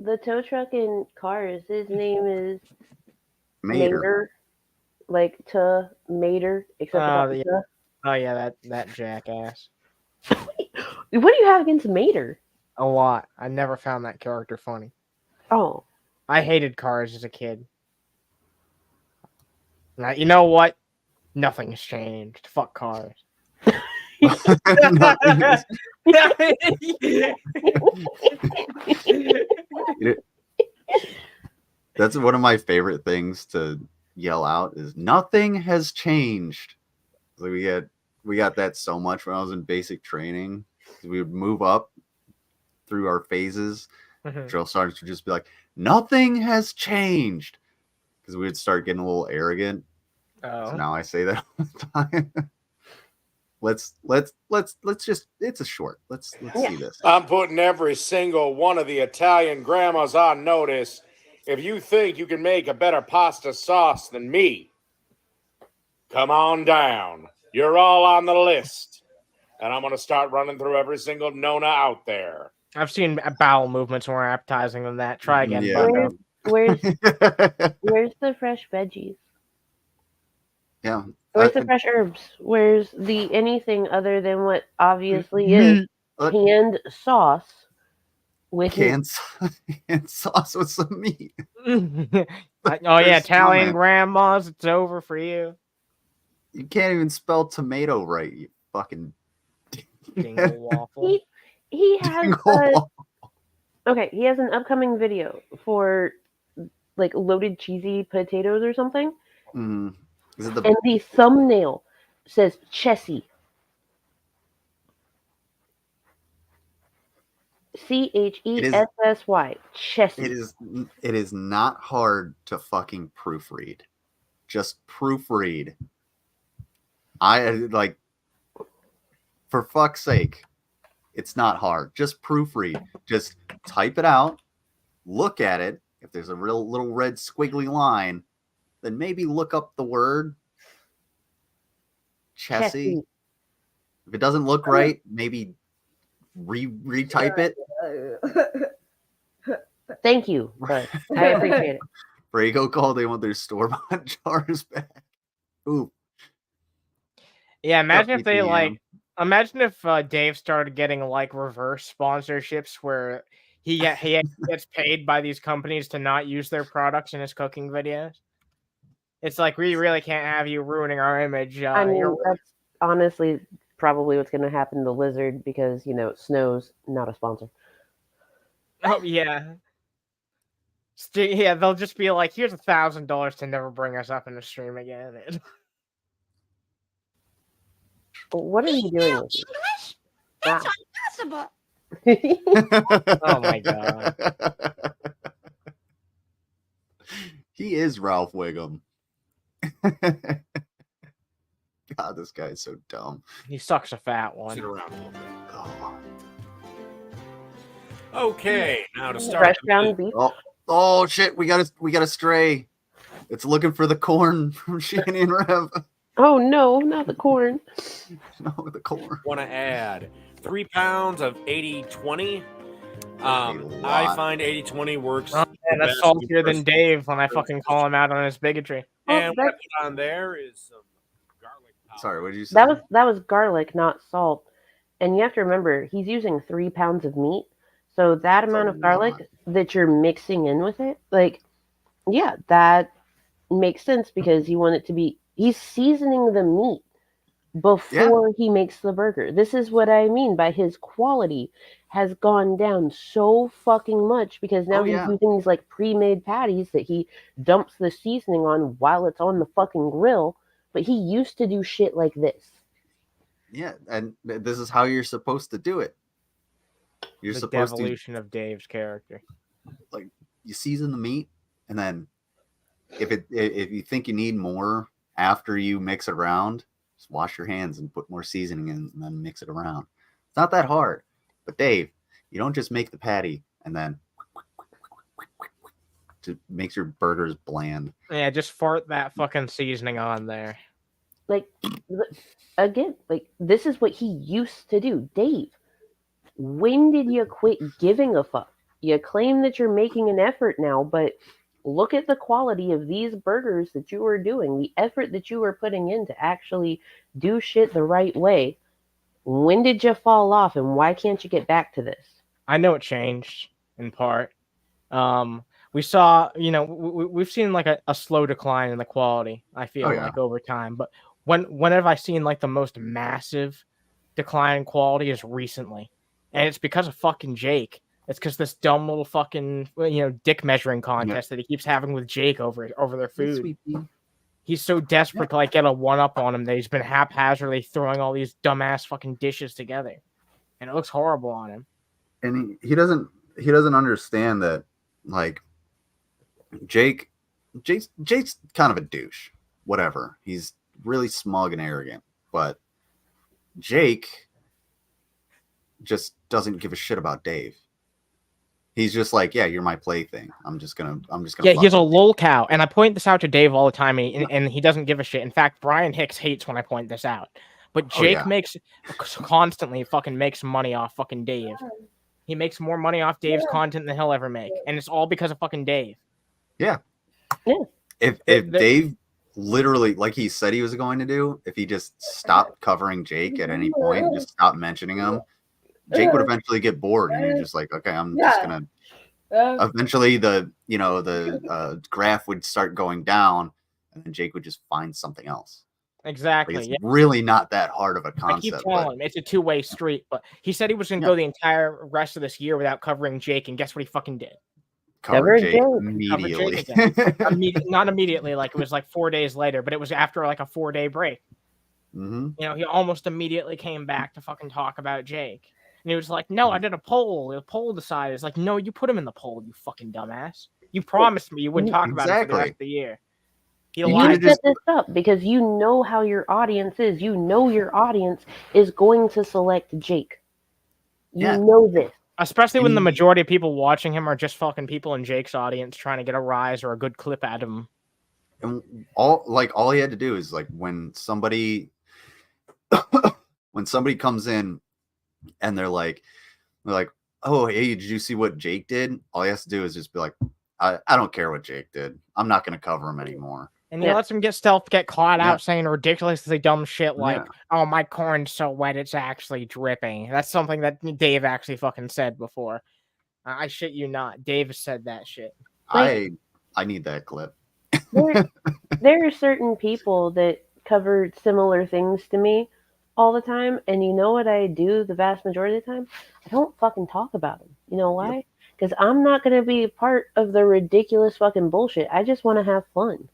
The tow truck in Cars, his name is Mater. Like Mater, except Oh yeah, that jackass. What do you have against Mater? A lot. I never found that character funny. Oh. I hated Cars as a kid. Now, you know what? Nothing's changed. Fuck Cars. That's one of my favorite things to yell out is nothing has changed. So we got that so much when I was in basic training. We would move up through our phases. Drill sergeants would just be like, nothing has changed. Because we would start getting a little arrogant. Oh. So now I say that all the time. Let's just, it's a short. Let's see this. I'm putting every single one of the Italian grandmas on notice. If you think you can make a better pasta sauce than me, come on down. You're all on the list. and I'm going to start running through every single Nona out there. I've seen bowel movements more appetizing than that. Try again, Yeah. Bucko. Where's the fresh veggies? Yeah. Where's the fresh herbs? Where's the anything other than what obviously is canned sauce with canned sauce with some meat. Oh yeah, Italian grandmas, it's over for you. You can't even spell tomato right, you fucking dingle waffle. He has okay, he has an upcoming video for like loaded cheesy potatoes or something. Mm. Is it and the thumbnail says Chessy. Chessy. Chessy. It is not hard to fucking proofread. Just proofread. I like, for fuck's sake, it's not hard. Just proofread. Just type it out. Look at it. If there's a real little red squiggly line, then maybe look up the word Chessy. If it doesn't look right, maybe retype it. Thank you, but I appreciate it. Brago called. They want their store-bought jars back. Ooh. Yeah, imagine if they imagine if Dave started getting like reverse sponsorships where he gets paid by these companies to not use their products in his cooking videos. It's like, we really can't have you ruining our image. I mean, that's honestly probably what's going to happen to Lizard because, you know, Snow's not a sponsor. Oh, yeah. Yeah, they'll just be like, here's $1,000 to never bring us up in the stream again. What are you doing with English? That's impossible. Oh my god. He is Ralph Wiggum. God, this guy is so dumb. He sucks a fat one. Sit around a little bit. Oh. Okay, now to start. fresh ground beef? Oh shit, we got a stray. It's looking for the corn from Shanny and Rev. Oh no, not the corn. No, the corn. Want to add 3 pounds of 80-20. I find 80-20 works. Oh, man, that's saltier than Dave when I fucking call him out on his bigotry. And what I put on there is some garlic powder. Sorry, what did you say? That was garlic, not salt. And you have to remember, he's using 3 pounds of meat. So that amount of garlic that you're mixing in with it, like, yeah, that makes sense because you want it to be. He's seasoning the meat before he makes the burger. This is what I mean by his quality has gone down so fucking much because now he's using these like pre-made patties that he dumps the seasoning on while it's on the fucking grill. But he used to do shit like this. Yeah, and this is how you're supposed to do it. You're supposed to evolution of Dave's character. Like, you season the meat, and then if you think you need more after you mix it around, just wash your hands and put more seasoning in, and then mix it around. It's not that hard. But Dave, you don't just make the patty and then to make your burgers bland. Yeah, just fart that fucking seasoning on there. Like, again, like, this is what he used to do. Dave, when did you quit giving a fuck? You claim that you're making an effort now, but look at the quality of these burgers that you are doing, the effort that you are putting in to actually do shit the right way. When did you fall off, and why can't you get back to this? I know it changed in part. We saw, we've seen like a slow decline in the quality, I feel like, over time. But when have I seen like the most massive decline in quality is recently. And it's because of fucking Jake. It's because this dumb little fucking, dick measuring contest that he keeps having with Jake over their food. He's so desperate to like get a one-up on him that he's been haphazardly throwing all these dumbass fucking dishes together. And it looks horrible on him. And he doesn't understand that, like, Jake's kind of a douche. Whatever. He's really smug and arrogant. But Jake just doesn't give a shit about Dave. He's just like, yeah, you're my plaything. I'm just gonna. Yeah, he's a lol cow, and I point this out to Dave all the time, and he doesn't give a shit. In fact, Brian Hicks hates when I point this out. But Oh, Jake yeah. makes constantly fucking makes money off fucking Dave. He makes more money off Dave's content than he'll ever make, and it's all because of fucking Dave. Yeah. Yeah. If Dave literally, like he said he was going to do, if he just stopped covering Jake at any point and just stopped mentioning him, Jake would eventually get bored, and you're just like, okay, I'm just gonna. Eventually, the graph would start going down, and then Jake would just find something else. Exactly. Like, it's really not that hard of a concept. I keep telling him it's a two-way street, but he said he was going to go the entire rest of this year without covering Jake, and guess what he fucking did? Cover Jake immediately. Not immediately, like it was like 4 days later, but it was after like a 4-day break. Mm-hmm. You know, he almost immediately came back to fucking talk about Jake. And he was like, no, I did a poll. The poll decided. It's like, no, you put him in the poll, you fucking dumbass. You promised me you wouldn't talk about it for the rest of the year. You set this up because you know how your audience is. You know your audience is going to select Jake. You know this. Especially when the majority of people watching him are just fucking people in Jake's audience trying to get a rise or a good clip at him. And all he had to do is like when somebody comes in and they're like, oh, hey, did you see what Jake did? All he has to do is just be like, I don't care what Jake did. I'm not going to cover him anymore. And he lets him get caught out saying ridiculously dumb shit like, oh, my corn's so wet it's actually dripping. That's something that Dave actually fucking said before. I shit you not. Dave has said that shit. I need that clip. There are certain people that cover similar things to me all the time, and you know what I do the vast majority of the time? I don't fucking talk about them. You know why? Because I'm not going to be a part of the ridiculous fucking bullshit. I just want to have fun.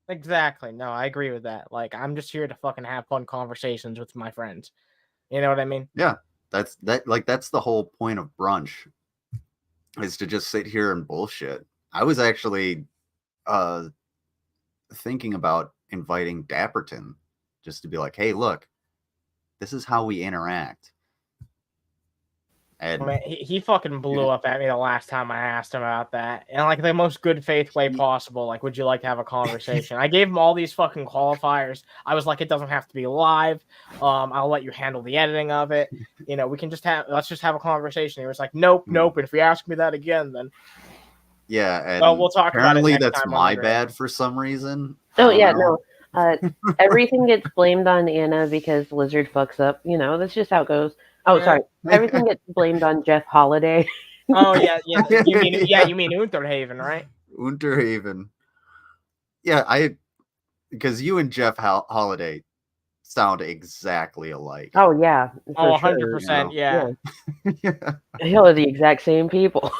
Exactly. No, I agree with that. Like, I'm just here to fucking have fun conversations with my friends. You know what I mean? Yeah. That's the whole point of brunch, is to just sit here and bullshit. I was actually thinking about inviting Dapperton just to be like, hey, look, this is how we interact. And man, he fucking blew up at me the last time I asked him about that. And like the most good faith way possible. Like, would you like to have a conversation? I gave him all these fucking qualifiers. I was like, it doesn't have to be live. I'll let you handle the editing of it. You know, let's just have a conversation. He was like, nope. And if you ask me that again, then and we'll talk apparently about it next that's time my bad for some reason. Oh yeah, no. Everything gets blamed on Anna because Lizard fucks up. You know, that's just how it goes. Oh, sorry. Everything gets blamed on Jeff Holiday. Oh yeah. You mean Unterhaven, right? Unterhaven. Yeah, because you and Jeff Holiday sound exactly alike. Oh yeah. 100%. Yeah. Y'all are the exact same people.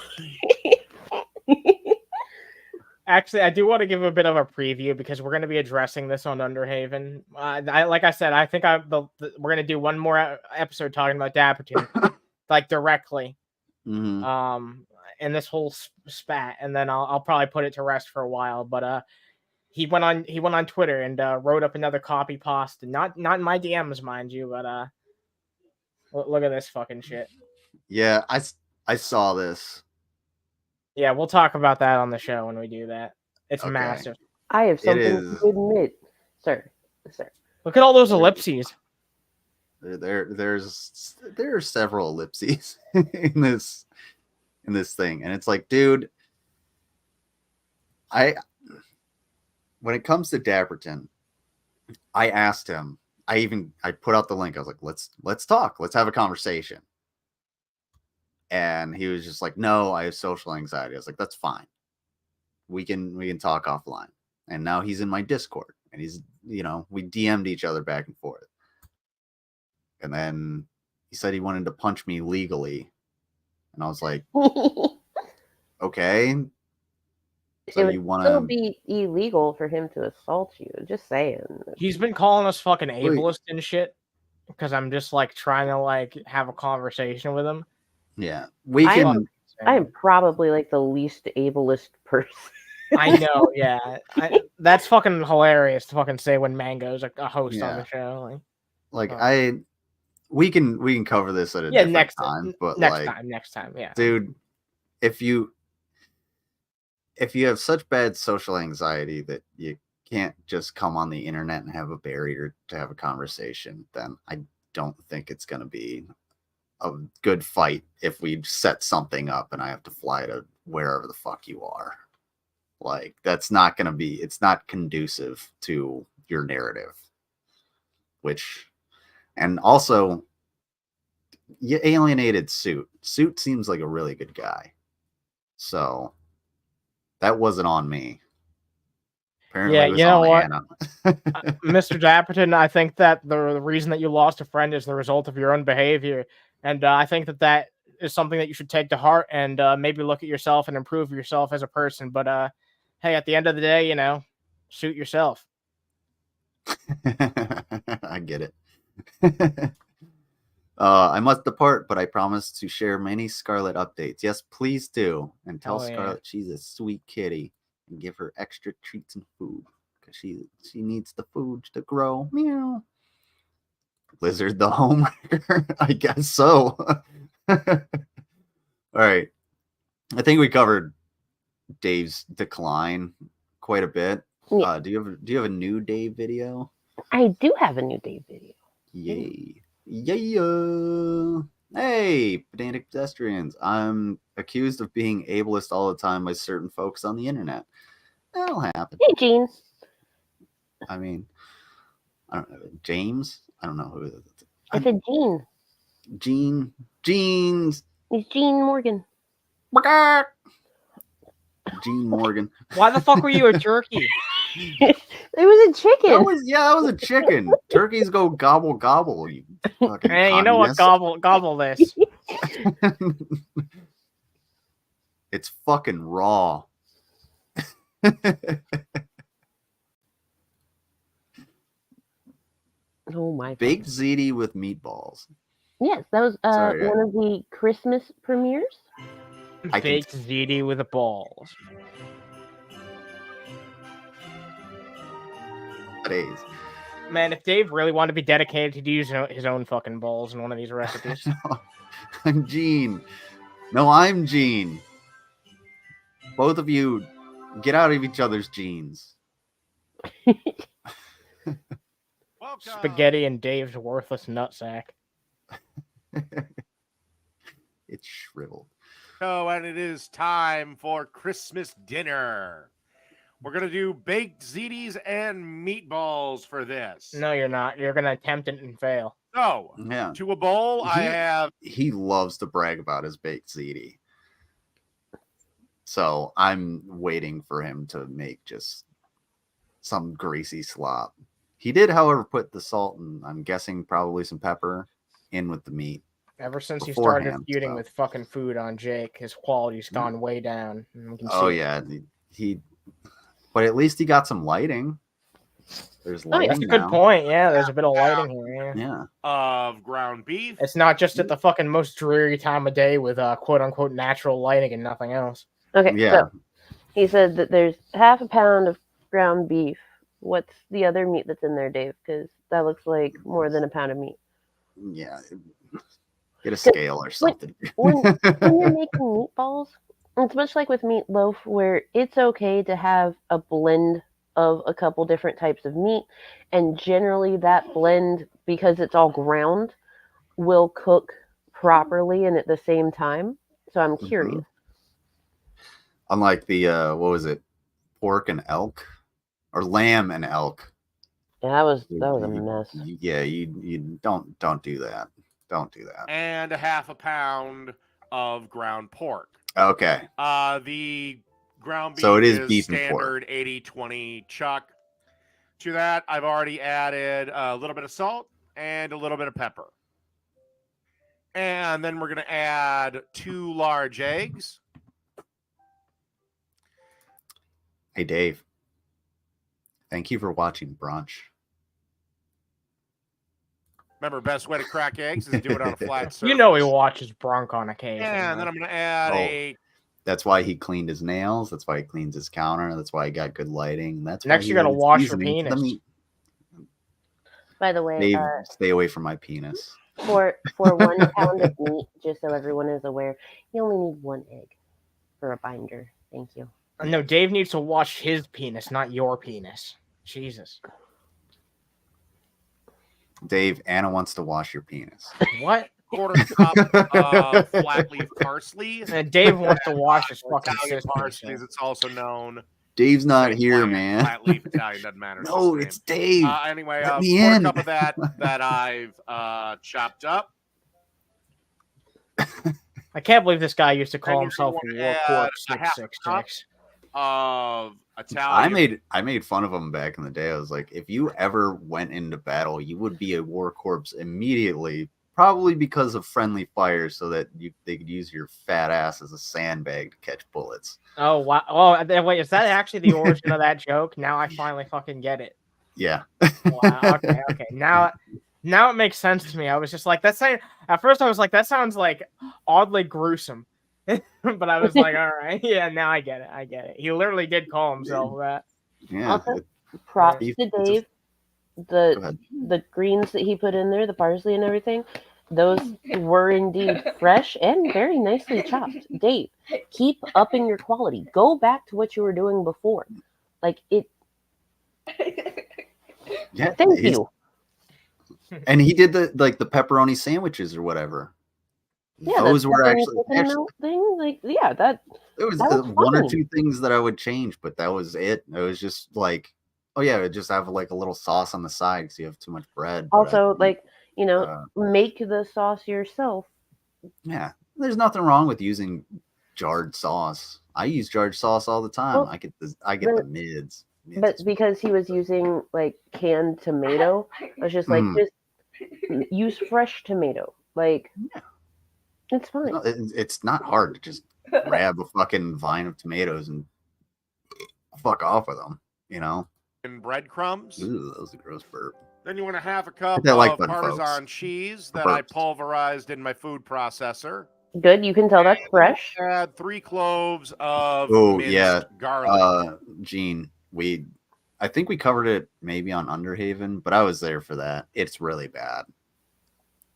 Actually, I do want to give a bit of a preview because we're going to be addressing this on Underhaven. Like I said, I think we're going to do one more episode talking about Dapperton, like directly, in this whole spat, and then I'll probably put it to rest for a while. But he went on Twitter and wrote up another copy post, and not in my DMs, mind you, but look at this fucking shit. Yeah, I saw this. Yeah, we'll talk about that on the show when we do that. It's massive. I have something to admit, sir. Look at all those ellipses. There are several ellipses in this thing, and it's like, dude, when it comes to Dapperton, I asked him. I put out the link. I was like, let's talk. Let's have a conversation. And he was just like, no, I have social anxiety. I was like, that's fine. We can talk offline. And now he's in my Discord, and he's, we DM'd each other back and forth. And then he said he wanted to punch me legally. And I was like, okay. So it would still be illegal for him to assault you. Just saying. He's been calling us fucking ableist and shit because I'm just like trying to like have a conversation with him. Yeah, I am probably like the least ableist person. I know, yeah. That's fucking hilarious to fucking say when Mango's a host on the show. We can cover this at a different time, but next time, yeah. Dude, if you have such bad social anxiety that you can't just come on the internet and have a barrier to have a conversation, then I don't think it's going to be a good fight if we set something up and I have to fly to wherever the fuck you are. Like, that's not going to be, it's not conducive to your narrative. Which, and also, you alienated Suit. Suit seems like a really good guy. So, that wasn't on me. Apparently, it was on Anna. Mr. Dapperton, I think that the reason that you lost a friend is the result of your own behavior. And I think that is something that you should take to heart and maybe look at yourself and improve yourself as a person. But hey, at the end of the day, suit yourself. I get it. I must depart, but I promise to share many Scarlet updates. Yes, please do. And tell Scarlet she's a sweet kitty and give her extra treats and food because she needs the food to grow. Meow. Blizzard the homewrecker? I guess so. All right. I think we covered Dave's decline quite a bit. Yeah. Do you have a new Dave video? I do have a new Dave video. Yay. Yeah. Hey, pedantic pedestrians. I'm accused of being ableist all the time by certain folks on the internet. That'll happen. Hey, Gene. I mean, I don't know. James? I don't know who it is. I said Gene. Jeans. It's Gene Morgan. Gene Morgan. Why the fuck were you a turkey? It was a chicken. That was a chicken. Turkeys go gobble gobble. You fucking Hey, you know what? Gobble this. It's fucking raw. Oh my! Baked ziti with meatballs. Yes, that was one of the Christmas premieres. Baked ziti with the balls. Days. Man, if Dave really wanted to be dedicated, he'd use his own fucking balls in one of these recipes. I'm Gene. No, I'm Gene. Both of you, get out of each other's jeans. Spaghetti and Dave's worthless nutsack. It's shriveled. Oh, and it is time for Christmas dinner. We're going to do baked zitis and meatballs for this. No, you're not. You're going to attempt it and fail. So, yeah. To a bowl, I have... He loves to brag about his baked ziti. So, I'm waiting for him to make just some greasy slop. He did, however, put the salt and, I'm guessing, probably some pepper in with the meat. Ever since he started feuding with fucking food on Jake, his quality's gone way down. Yeah. But at least he got some lighting. There's lighting. That's a good point. Yeah, there's a bit of lighting here. Yeah. Of ground beef. It's not just at the fucking most dreary time of day with quote unquote natural lighting and nothing else. Okay. Yeah. So he said that there's half a pound of ground beef. What's the other meat that's in there, Dave? Because that looks like more than a pound of meat. Yeah. Get a scale or something. When you're making meatballs, it's much like with meatloaf, where it's okay to have a blend of a couple different types of meat, and generally that blend, because it's all ground, will cook properly and at the same time. So I'm curious. Unlike the what was it, pork and elk, or lamb and elk. Yeah, that was a mess. Yeah, you don't do that. Don't do that. And a half a pound of ground pork. Okay. The ground beef so it is beef standard 80-20 chuck. To that, I've already added a little bit of salt and a little bit of pepper. And then we're going to add 2 large eggs. Hey, Dave. Thank you for watching Brunch. Remember, best way to crack eggs is to do it on a flat surface. You know he watches Brunch on occasion. Yeah, and then I'm going to add That's why he cleaned his nails. That's why he cleans his counter. That's why he got good lighting. That's next why you got to wash your penis. By the way, Dave, stay away from my penis. For 1 pound of meat, just so everyone is aware, you only need 1 egg for a binder. Thank you. No, Dave needs to wash his penis, not your penis. Jesus. Dave, Anna wants to wash your penis. What? Quarter cup of flat leaf parsley. And Dave wants to wash his fucking Italian sister. parsley, as it's also known. Dave's not Same here, plant, man. Flat leaf Italian doesn't matter. No, the it's same. Dave. Anyway, Let me quarter in. cup of that I've chopped up. I can't believe this guy used to call Then you himself want a to war add corpse a half a 666. Of Italian. I made fun of him back in the day. I was like, if you ever went into battle, you would be a war corpse immediately, probably because of friendly fire, so that they could use your fat ass as a sandbag to catch bullets. Oh wow! Oh wait, is that actually the origin of that joke? Now I finally fucking get it. Yeah. Wow. Okay. Now it makes sense to me. I was just like, at first I was like, that sounds like oddly gruesome. But I was like, all right, yeah, now I get it. He literally did call himself that. Yeah. Also, props Beef- to it's a- Dave. The greens that he put in there, the parsley and everything, those were indeed fresh and very nicely chopped. Dave, keep upping your quality. Go back to what you were doing before. Like it. Yeah. Thank you. And he did the pepperoni sandwiches or whatever. Yeah, Those the were pepperoni actually chicken melt thing. Like, yeah, that there was that was one or fine. two things that I would change, but that was it. It was just like, oh yeah, it just have like a little sauce on the side because you have too much bread. but I also think, like make the sauce yourself. yeah, there's nothing wrong with using jarred sauce. I use jarred sauce all the time. Well, I get the mids. But because he was using like canned tomato, I was just like, just use fresh tomato. Like, it's fine. No, it's not hard to just grab a fucking vine of tomatoes and fuck off with them, you know? And breadcrumbs. Ooh, that was a gross burp. Then you want a half a cup that like of button, Parmesan folks. cheese The that I burps. pulverized in my food processor. Good, you can tell that's fresh. Add 3 cloves of Oh minced yeah, garlic. Gene, I think we covered it maybe on Underhaven, but I was there for that. It's really bad.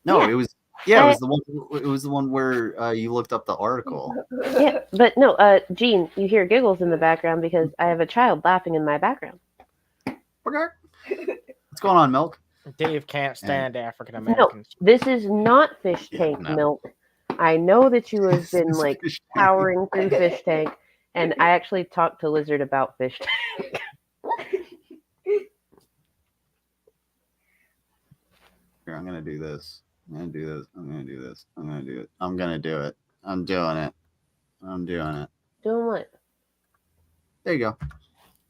No, Yeah. it was it was the one. It was the one where you looked up the article. Yeah, but no, Gene, you hear giggles in the background because I have a child laughing in my background. What's going on, Milk? Dave can't stand African No, Americans. this is not fish Yeah, tank no. milk. I know that you have been This is like fish tank. powering through fish tank, and I actually talked to Lizard about fish tank. Here, I'm gonna do this. I'm gonna do this. I'm gonna do this. I'm gonna do it. I'm gonna do it. I'm doing it. I'm doing it. Doing what? There you go.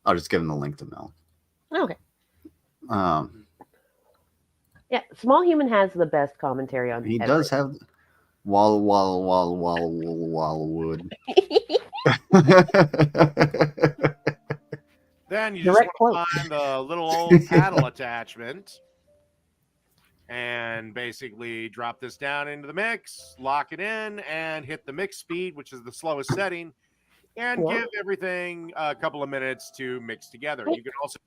I'll just give him the link to Milk. Okay. Yeah, Small Human has the best commentary on. he does have wall wood. Then you just Direct want quote. to find the little old paddle attachment and basically drop this down into the mix, lock it in, and hit the mix speed, which is the slowest setting, and Yeah. give everything a couple of minutes to mix together. You can also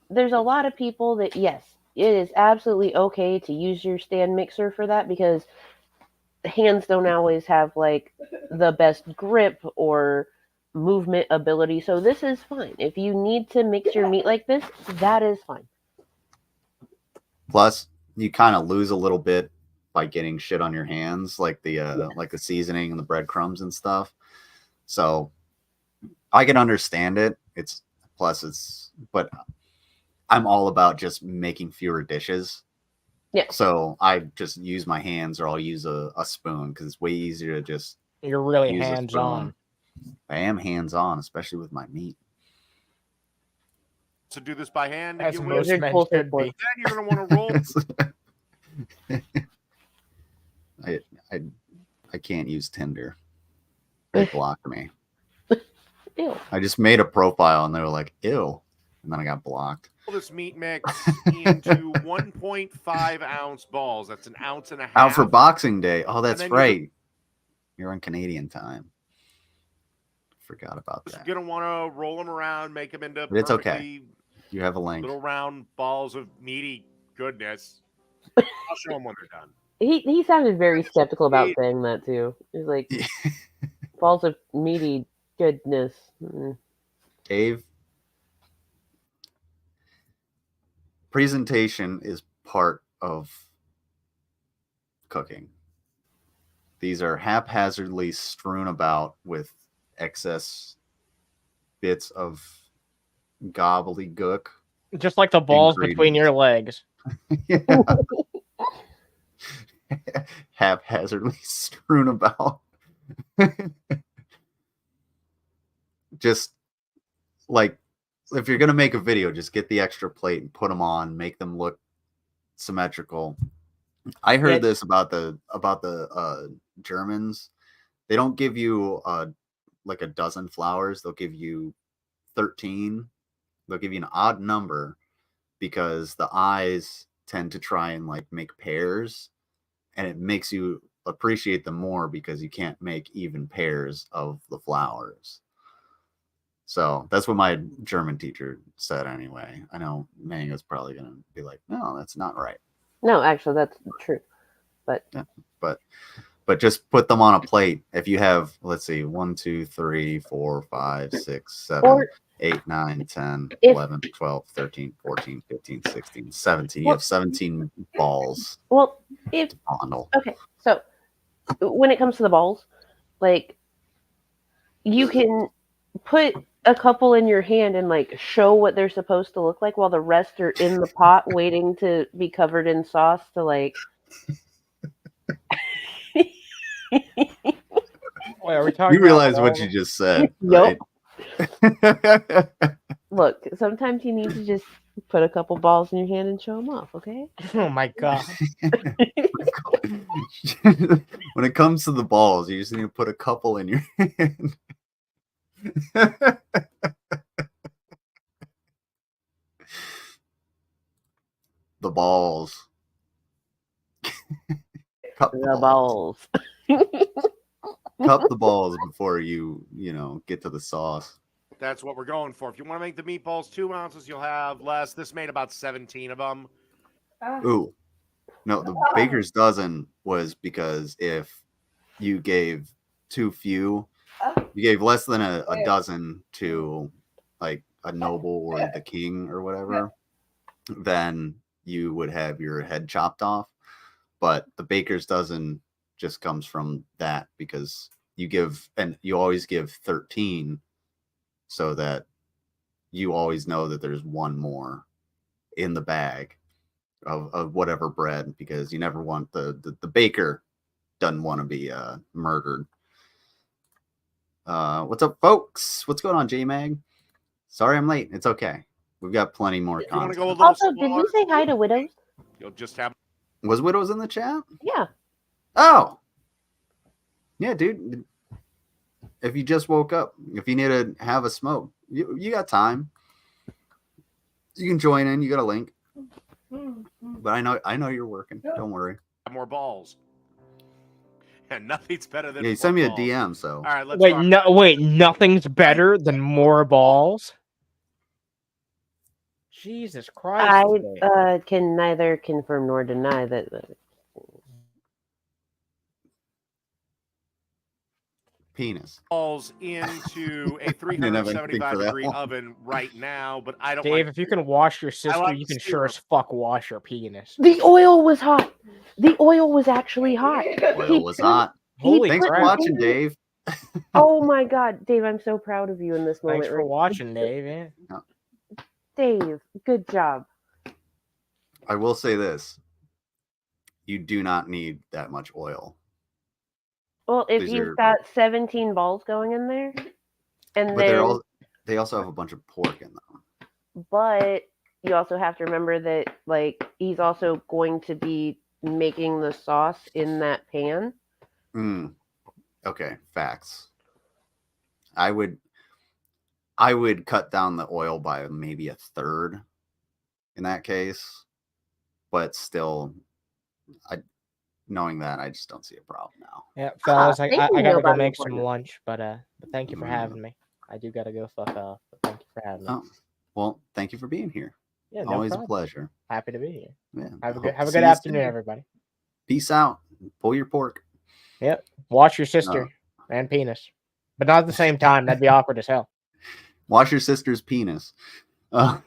There's a lot of people that, yes, it is absolutely okay to use your stand mixer for that because hands don't always have like the best grip or movement ability. So this is fine. If you need to mix your meat like this, that is fine. Plus, you kind of lose a little bit by getting shit on your hands, like the seasoning and the breadcrumbs and stuff. So I can understand it. But I'm all about just making fewer dishes. Yeah. So I just use my hands, or I'll use a spoon because it's way easier to just. You're really use a hands-on. spoon. I am hands-on, especially with my meat. do this by hand, if As you will. most Wizard men pulls should it for be. you. Then you're going to want to roll. I can't use Tinder. They blocked me. Ew. I just made a profile and they were like, ew. And then I got blocked. This meat mix into 1.5 ounce balls. That's an ounce and a half. Out for Boxing Day. Oh, that's then right. You're on Canadian time. Forgot about that. You're going to want to roll them around, make them into But it's okay. perfectly You have a link. little round balls of meaty goodness. I'll show them when they're done. He sounded very skeptical about saying that too. He's like, balls of meaty goodness. Dave, presentation is part of cooking. These are haphazardly strewn about with excess bits of gobbledygook. Just like the balls between your legs. Yeah. Haphazardly strewn about. Just like, if you're gonna make a video, just get the extra plate and put them on, make them look symmetrical. I heard this about the Germans. They don't give you like a dozen flowers. They'll give you 13. They'll give you an odd number because the eyes tend to try and like make pairs, and it makes you appreciate them more because you can't make even pairs of the flowers. So that's what my German teacher said anyway. I know Mango's probably going to be like, no, that's not right. No, actually, that's true. But yeah, but just put them on a plate. If you have, let's see, 1, 2, 3, 4, 5, 6, 7, 8, 9, 10, 11, 12, 13, 14, 15, 16, 17. You have 17 balls. Well, okay, so when it comes to the balls, like, you can put a couple in your hand and like show what they're supposed to look like while the rest are in the pot waiting to be covered in sauce to like. Wait, are we talking? You realize what you just said? Yep. Right? Look, sometimes you need to just put a couple balls in your hand and show them off. Okay. Oh my god. When it comes to the balls, you just need to put a couple in your hand. The balls. Cup the balls. Cup the balls before you get to the sauce. That's what we're going for. If you want to make the meatballs 2 ounces, you'll have less. This made about 17 of them. Ooh. No, the baker's dozen was because if you gave too few, you gave less than a dozen to like a noble or the king or whatever, then you would have your head chopped off. But the baker's dozen just comes from that because you always give 13 so that you always know that there's one more in the bag of whatever bread, because you never want the baker doesn't want to be murdered. What's up, folks? What's going on, J-Mag? Sorry I'm late. It's okay. We've got plenty more content. Also, did we say hi to Widows? You'll just have. Was Widows in the chat? Yeah. Oh. Yeah, dude. If you just woke up, if you need to have a smoke, you got time. You can join in. You got a link. But I know you're working. Don't worry. More balls. And nothing's better than. Yeah, you send me a DM. So. All right. Let's wait. Nothing's better than more balls. Jesus Christ! I can neither confirm nor deny that. Penis balls into a 375-degree oven right now, but I don't. Dave, if you can wash your sister, you can sure as fuck wash your penis. The oil was hot. The oil was actually hot. Oil was hot. Holy Thanks for watching, Dave. Oh my God, Dave! I'm so proud of you in this moment. Thanks for watching, Dave. Yeah. Dave, good job. I will say this: you do not need that much oil. Well, if you've got 17 balls going in there, and then they also have a bunch of pork in them. But you also have to remember that, like, he's also going to be making the sauce in that pan. Okay, facts. I would cut down the oil by maybe a third in that case, but still, knowing that, I just don't see a problem now. Yeah, fellas, I gotta go make some lunch, but thank you for having me. I do gotta go fuck off, but thank you for having me. Oh, well, thank you for being here. Yeah, always a pleasure. Happy to be here. Yeah, have a good afternoon, everybody. Peace out. Pull your pork. Yep. Watch your sister and penis, but not at the same time. That'd be awkward as hell. Wash your sister's penis. But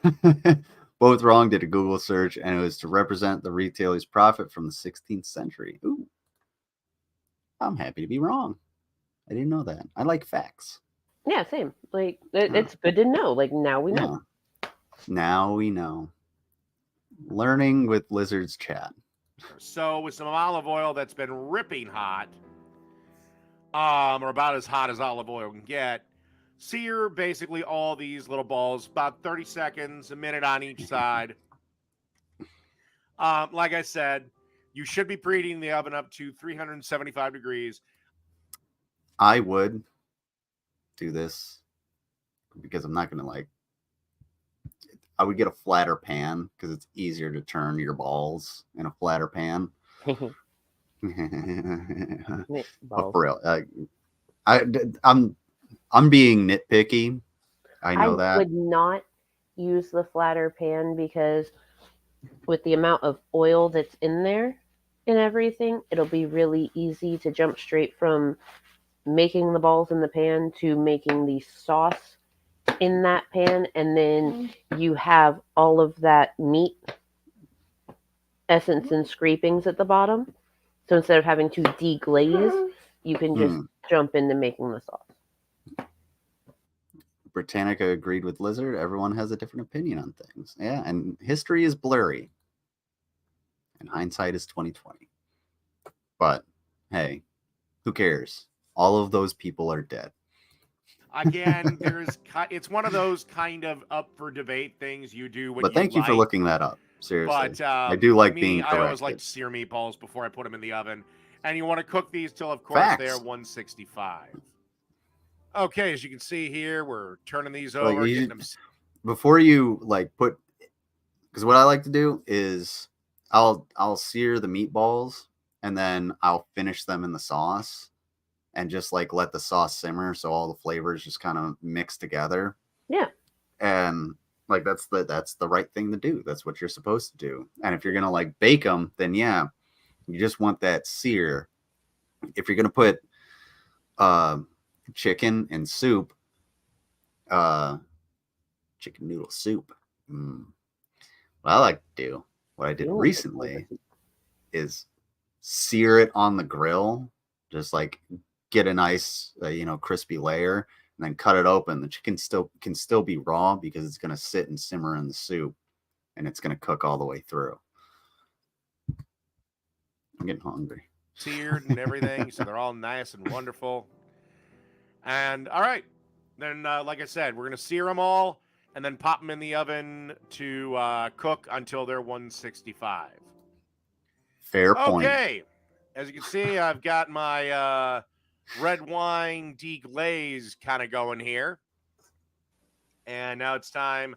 Both wrong. Did a Google search, and it was to represent the retailer's profit from the 16th century. Ooh, I'm happy to be wrong. I didn't know that. I like facts. Yeah, same. Like it's good to know. Like now we know. Yeah. Now we know. Learning with Lizard's chat. So with some olive oil that's been ripping hot, or about as hot as olive oil can get, sear basically all these little balls, about 30 seconds, a minute on each side. Like I said, you should be preheating the oven up to 375 degrees. I would do this because I'm not going to I would get a flatter pan because it's easier to turn your balls in a flatter pan. But for real, I'm being nitpicky. I know that. I would not use the flatter pan because with the amount of oil that's in there and everything, it'll be really easy to jump straight from making the balls in the pan to making the sauce in that pan, and then you have all of that meat essence and scrapings at the bottom. So instead of having to deglaze, you can just jump into making the sauce. Britannica agreed with Lizard. Everyone has a different opinion on things. Yeah, and history is blurry. And hindsight is 2020. But hey, who cares? All of those people are dead. Again, it's one of those kind of up for debate things you do when but thank you for looking that up. Seriously. But I do like being corrected. I always like to sear meatballs before I put them in the oven. And you want to cook these till, of course, they're 165. Okay, as you can see here, we're turning these over. Getting them... Before you put, because what I like to do is I'll sear the meatballs and then I'll finish them in the sauce and just let the sauce simmer so all the flavors just kind of mix together. Yeah. And that's the right thing to do. That's what you're supposed to do. And if you're gonna bake them, then yeah, you just want that sear. If you're gonna put chicken in soup, chicken noodle soup. What I like to do, what I did recently, is sear it on the grill. Just get a nice, crispy layer, and then cut it open. The chicken can still be raw because it's gonna sit and simmer in the soup, and it's gonna cook all the way through. I'm getting hungry. Seared and everything, so they're all nice and wonderful. And all right, then like I said, we're gonna sear them all and then pop them in the oven to cook until they're 165. Fair point. Okay, as you can see, I've got my red wine deglaze kind of going here. And now it's time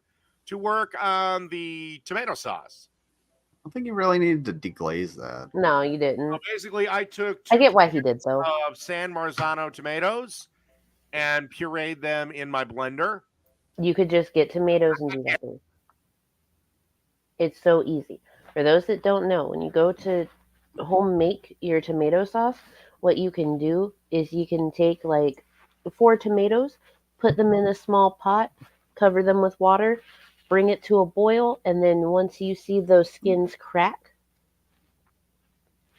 to work on the tomato sauce. I don't think you really needed to deglaze that. No, you didn't. So basically, I took I get why he did so. Of San Marzano tomatoes and pureed them in my blender. You could just get tomatoes and do that thing. It's so easy. For those that don't know, when you go to home make your tomato sauce, what you can do is you can take 4 tomatoes, put them in a small pot, cover them with water, bring it to a boil, and then once you see those skins crack,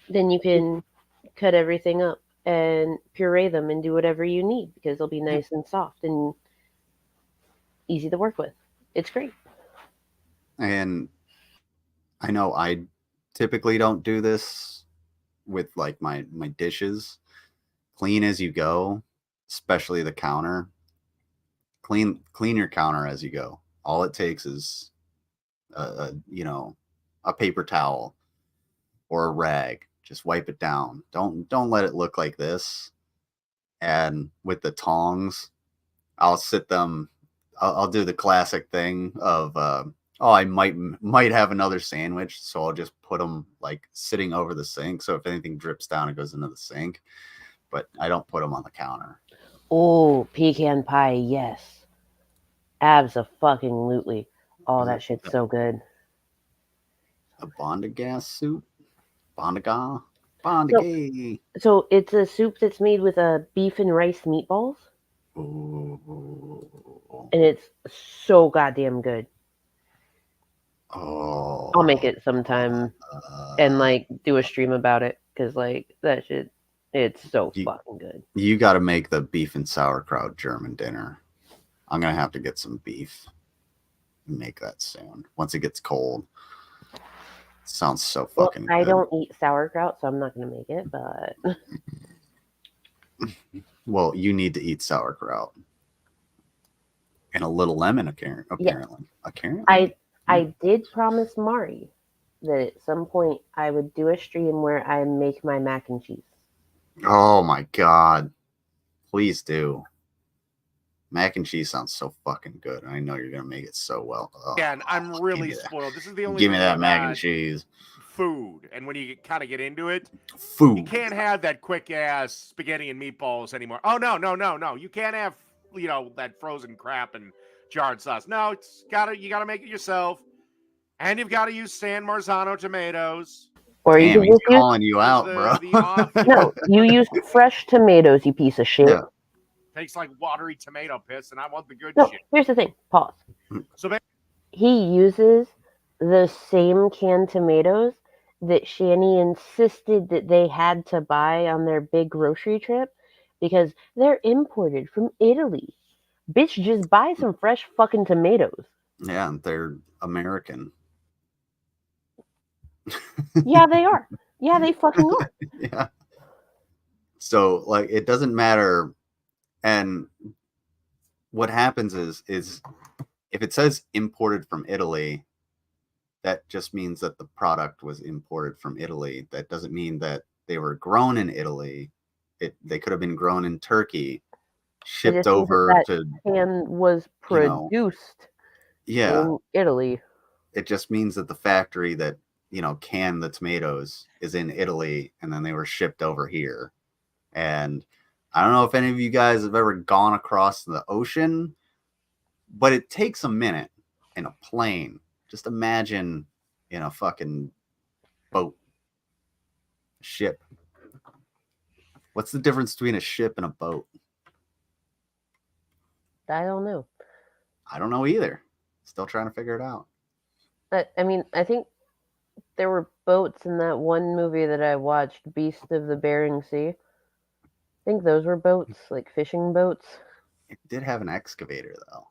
then you can cut everything up and puree them and do whatever you need because they'll be nice and soft and easy to work with. It's great. And I know I typically don't do this with my dishes. Clean as you go, especially the counter. Clean your counter as you go. All it takes is a paper towel or a rag. Just wipe it down. Don't let it look like this. And with the tongs, I'll sit them. I'll do the classic thing of I might have another sandwich, so I'll just put them sitting over the sink. So if anything drips down, it goes into the sink. But I don't put them on the counter. Oh, pecan pie, yes. Abso-fucking-lutely. Oh, that shit's so good. A bondigas soup? Bondiga? So it's a soup that's made with beef and rice meatballs. Ooh. And it's so goddamn good. Oh, I'll make it sometime and like do a stream about it because like that shit, it's so fucking good. You got to make the beef and sauerkraut German dinner. I'm gonna have to get some beef. Make that soon once it gets cold. Sounds so fucking I good. don't eat sauerkraut, so I'm not gonna make it. But well, you need to eat sauerkraut and a little lemon. Apparently. I did promise Mari that at some point I would do a stream where I make my mac and cheese. Oh my god! Please do. Mac and cheese sounds so fucking good. I know you're gonna make it so well. Oh, and I'm really spoiled. This is the only give me thing that mac about and cheese. Food, and when you kind of get into it, you Food. can't have that quick ass spaghetti and meatballs anymore. Oh no. You can't have that frozen crap and jarred sauce. No, you gotta make it yourself, and you've got to use San Marzano tomatoes. Or Damn, you he's can calling you out, bro. No, you use fresh tomatoes, you piece of shit. Yeah. Tastes like watery tomato piss, and I want the good No, shit. here's the thing. Pause. So he uses the same canned tomatoes that Shani insisted that they had to buy on their big grocery trip because they're imported from Italy. Bitch, just buy some fresh fucking tomatoes. Yeah, they're American. Yeah, they are. Yeah, they fucking are. Yeah. So, like, it doesn't matter. And what happens is if it says imported from Italy, that just means that the product was imported from Italy. That doesn't mean that they were grown in Italy. They could have been grown in Turkey, shipped over to and was produced in Italy. It just means that the factory that canned the tomatoes is in Italy, and then they were shipped over here. And I don't know if any of you guys have ever gone across the ocean, but it takes a minute in a plane. Just imagine in a fucking boat, ship. What's the difference between a ship and a boat? I don't know. I don't know either. Still trying to figure it out. I mean, I think there were boats in that one movie that I watched, Beast of the Bering Sea. I think those were boats, like fishing boats. It did have an excavator, though.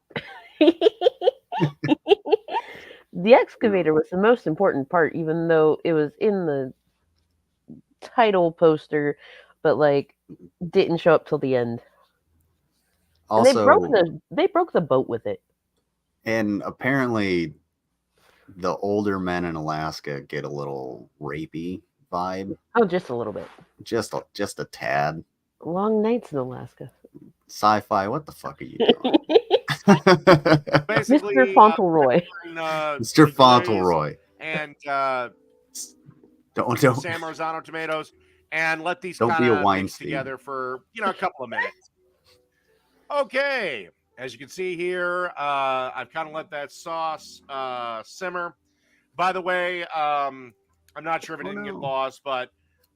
The excavator was the most important part, even though it was in the title poster, but didn't show up till the end. Also, and they broke the boat with it. And apparently, the older men in Alaska get a little rapey vibe. Oh, just a little bit. Just a tad. Long nights in Alaska. Sci-fi, what the fuck are you doing? Basically, Mr. Fauntleroy. Mr. Fauntleroy. And don't San Marzano tomatoes, and let these kind of mix together for a couple of minutes. Okay, as you can see here, I've kind of let that sauce simmer. By the way, I'm not sure if it didn't get lost, but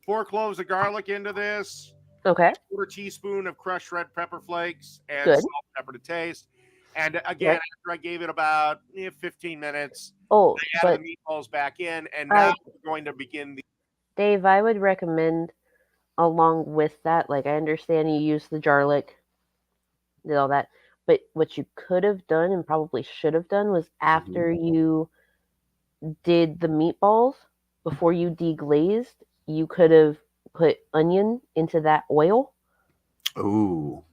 4 cloves of garlic into this. Okay. 1/4 teaspoon of crushed red pepper flakes and Good. salt and pepper to taste. And again, after I gave it about 15 minutes, I added the meatballs back in, and now we're going to begin the. Dave, I would recommend, along with that, I understand you use the garlic, did all that, but what you could have done and probably should have done was after you did the meatballs, before you deglazed, you could have put onion into that oil. Ooh.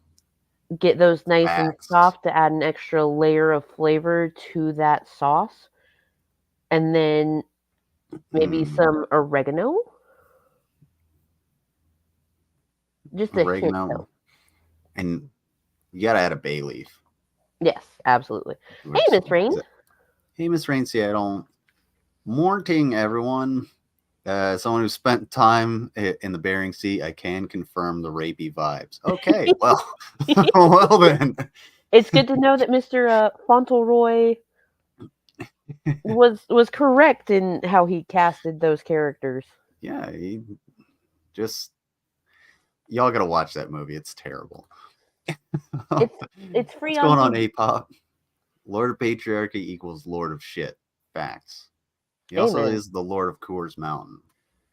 Get those nice and soft to add an extra layer of flavor to that sauce. And then maybe some oregano. Just a hint, though. And you gotta add a bay leaf. Yes, absolutely. Hey, Miss Rain. Hey, Miss Rain Seattle. Morning, everyone. Someone who spent time in the Bering Sea, I can confirm the rapey vibes. Okay, well, well then. It's good to know that Mr. Fauntleroy was correct in how he casted those characters. Yeah, y'all gotta watch that movie. It's terrible. It's free. What's going on, A-Pop? Lord of Patriarchy equals Lord of Shit. Facts. He also Amen. is the Lord of Coors Mountain,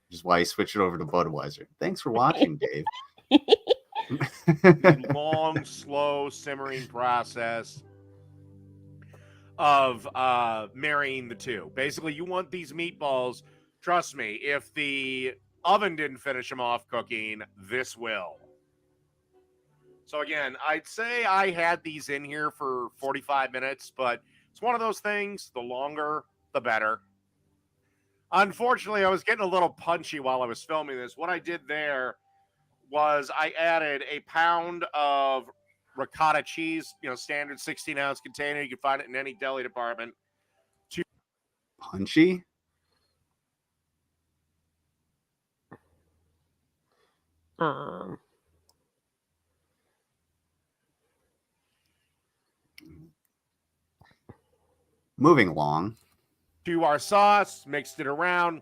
which is why he switched it over to Budweiser. Thanks for watching, Dave. The long, slow, simmering process of marrying the two. Basically, you want these meatballs. Trust me, if the oven didn't finish them off cooking, this will. So again, I'd say I had these in here for 45 minutes, but it's one of those things, the longer, the better. Unfortunately, I was getting a little punchy while I was filming this. What I did there was I added a pound of ricotta cheese, standard 16-ounce container. You can find it in any deli department. Punchy? Moving along. To our sauce, mixed it around.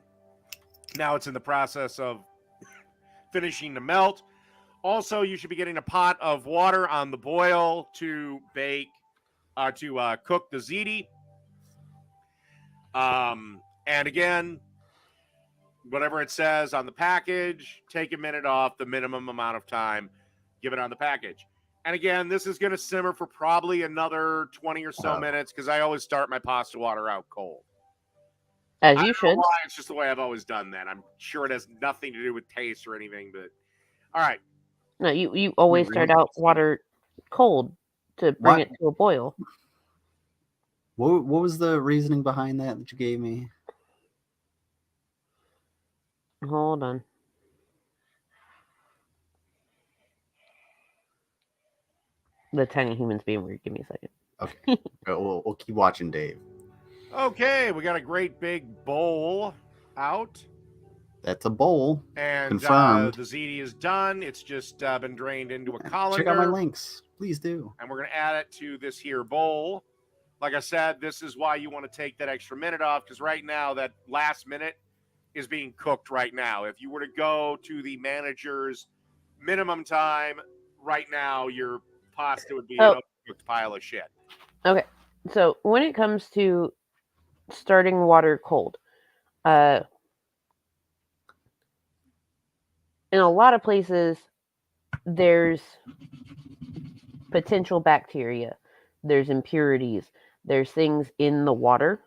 Now it's in the process of finishing to melt. Also, you should be getting a pot of water on the boil to cook the ziti. And again, whatever it says on the package, take a minute off the minimum amount of time given on the package. And again, this is going to simmer for probably another 20 or so minutes because I always start my pasta water out cold. As you should. Why, it's just the way I've always done that. I'm sure it has nothing to do with taste or anything, but all right. No, you always start out water cold to bring it to a boil. What was the reasoning behind that you gave me? Hold on. The tiny human's being weird. Give me a second. Okay. we'll keep watching Dave. Okay, we got a great big bowl out. That's a bowl. And confirmed. The ziti is done. It's just been drained into a colander. Check out my links. Please do. And we're going to add it to this here bowl. Like I said, this is why you want to take that extra minute off, because right now that last minute is being cooked right now. If you were to go to the manager's minimum time, right now your pasta would be an overcooked pile of shit. Okay, so when it comes to starting water cold, in a lot of places, there's potential bacteria, there's impurities, there's things in the water.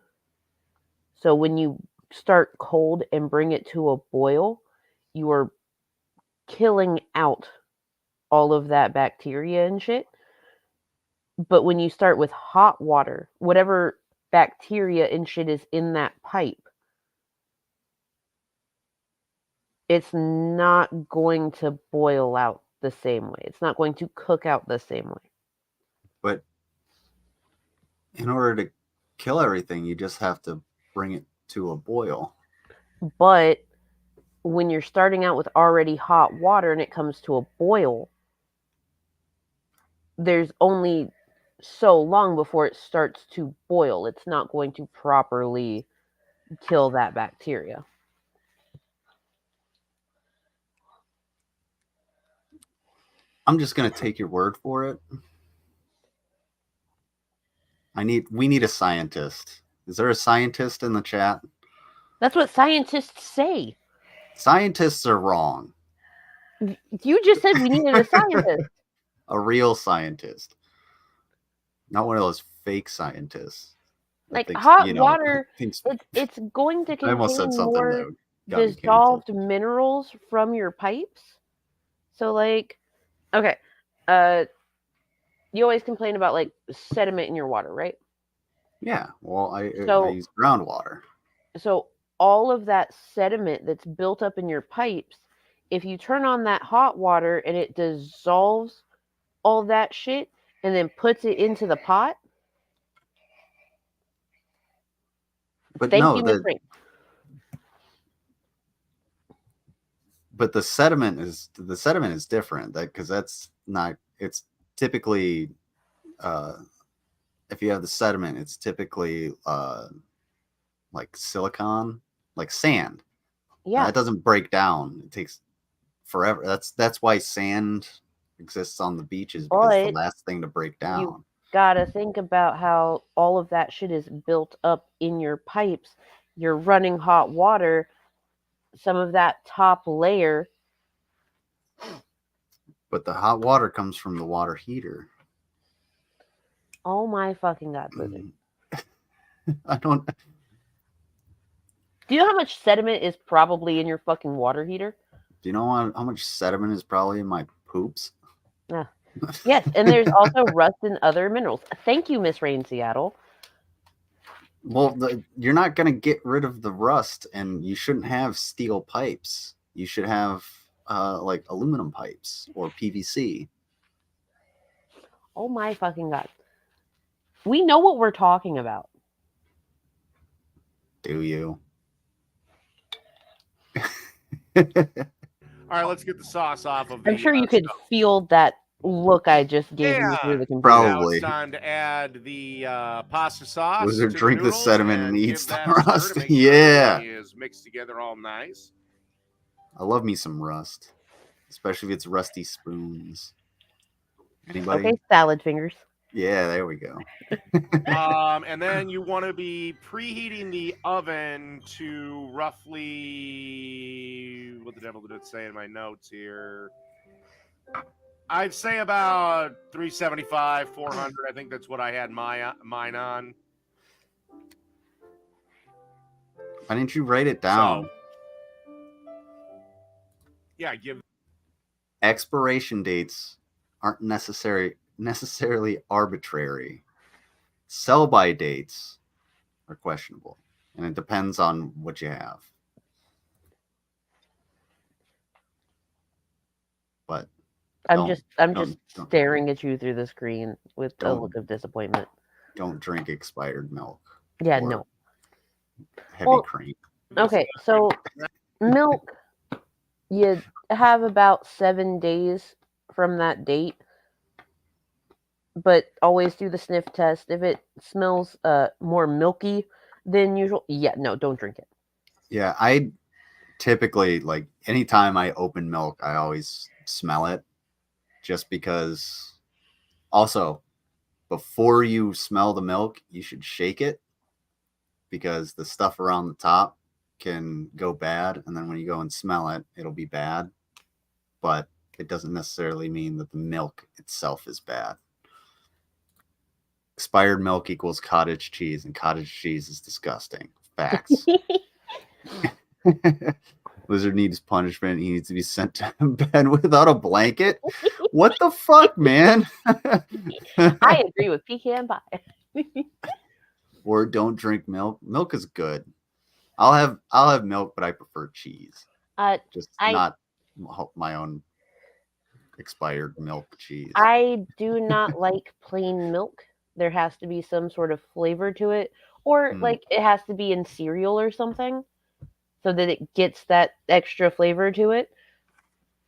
So when you start cold and bring it to a boil, you are killing out all of that bacteria and shit. But when you start with hot water, whatever bacteria and shit is in that pipe, it's not going to boil out the same way. It's not going to cook out the same way. But in order to kill everything, you just have to bring it to a boil. But when you're starting out with already hot water and it comes to a boil, there's only so long before it starts to boil. It's not going to properly kill that bacteria. I'm just going to take your word for it. We need a scientist. Is there a scientist in the chat? That's what scientists say. Scientists are wrong. You just said we needed a scientist. A real scientist. Not one of those fake scientists. Like hot water, it's going to contain more dissolved minerals from your pipes. So like, okay, you always complain about like sediment in your water, right? Yeah, well, I use groundwater. So all of that sediment that's built up in your pipes, if you turn on that hot water and it dissolves all that shit and then puts it into the pot. But Thank you, no, Miss Frank. But the sediment is different. Because that's not. It's typically, if you have the sediment, it's typically like silicon, like sand. Yeah, that doesn't break down. It takes forever. That's why sand exists on the beaches, because it's the last thing to break down. You gotta think about how all of that shit is built up in your pipes. You're running hot water, some of that top layer. But the hot water comes from the water heater. Oh my fucking god, Blizzard. I don't. Do you know how much sediment is probably in your fucking water heater? Do you know how much sediment is probably in my poops? Yes, and there's also rust and other minerals. Thank you, Miss Rain Seattle. Well, you're not going to get rid of the rust, and you shouldn't have steel pipes. You should have like aluminum pipes or PVC. Oh my fucking god. We know what we're talking about. Do you? All right, let's get the sauce off of. I'm sure you could feel that look I just gave you through the computer. Now Probably. it's time to add the pasta sauce. Wizard to drink the noodles sediment and give eats the that a stir rust. to make sure Yeah. everything is mixed together all nice. I love me some rust, especially if it's rusty spoons. Anybody? Okay, salad fingers. Yeah, there we go. And then you want to be preheating the oven to roughly, what the devil did it say in my notes here? I'd say about 375, 400. I think that's what I had mine on. Why didn't you write it down? So, yeah, give Expiration dates aren't necessarily arbitrary. Sell-by dates are questionable, and it depends on what you have. But I'm just don't- staring at you through the screen with a Don't. look of disappointment. don't drink expired milk. Yeah, or no. Heavy Well, cream. Okay, so milk, you have about 7 days from that date, but always do the sniff test. If it smells more milky than usual, yeah, no, don't drink it. Yeah, I typically, like, anytime I open milk, I always smell it, just because. Also, before you smell the milk, you should shake it, because the stuff around the top can go bad, and then when you go and smell it, it'll be bad. But it doesn't necessarily mean that the milk itself is bad. Expired milk equals cottage cheese, and cottage cheese is disgusting. Facts. Lizard needs punishment. He needs to be sent to bed without a blanket. What the fuck, man? I agree with pecan pie. Or don't drink milk. Milk is good. I'll have milk, but I prefer cheese. Just not my own expired milk cheese. I do not like plain milk. There has to be some sort of flavor to it, or like it has to be in cereal or something, so that it gets that extra flavor to it.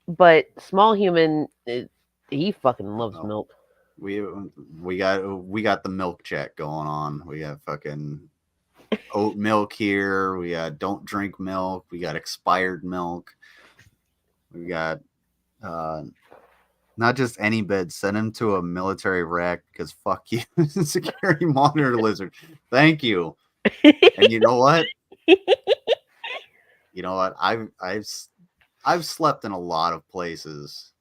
But small human, he fucking loves milk. We got the milk check going on. We got fucking oat milk here. We got don't drink milk. We got expired milk. We got not just any bed. Send him to a military rack, because fuck you, security monitor lizard. Thank you. And you know what? You know what? I've slept in a lot of places.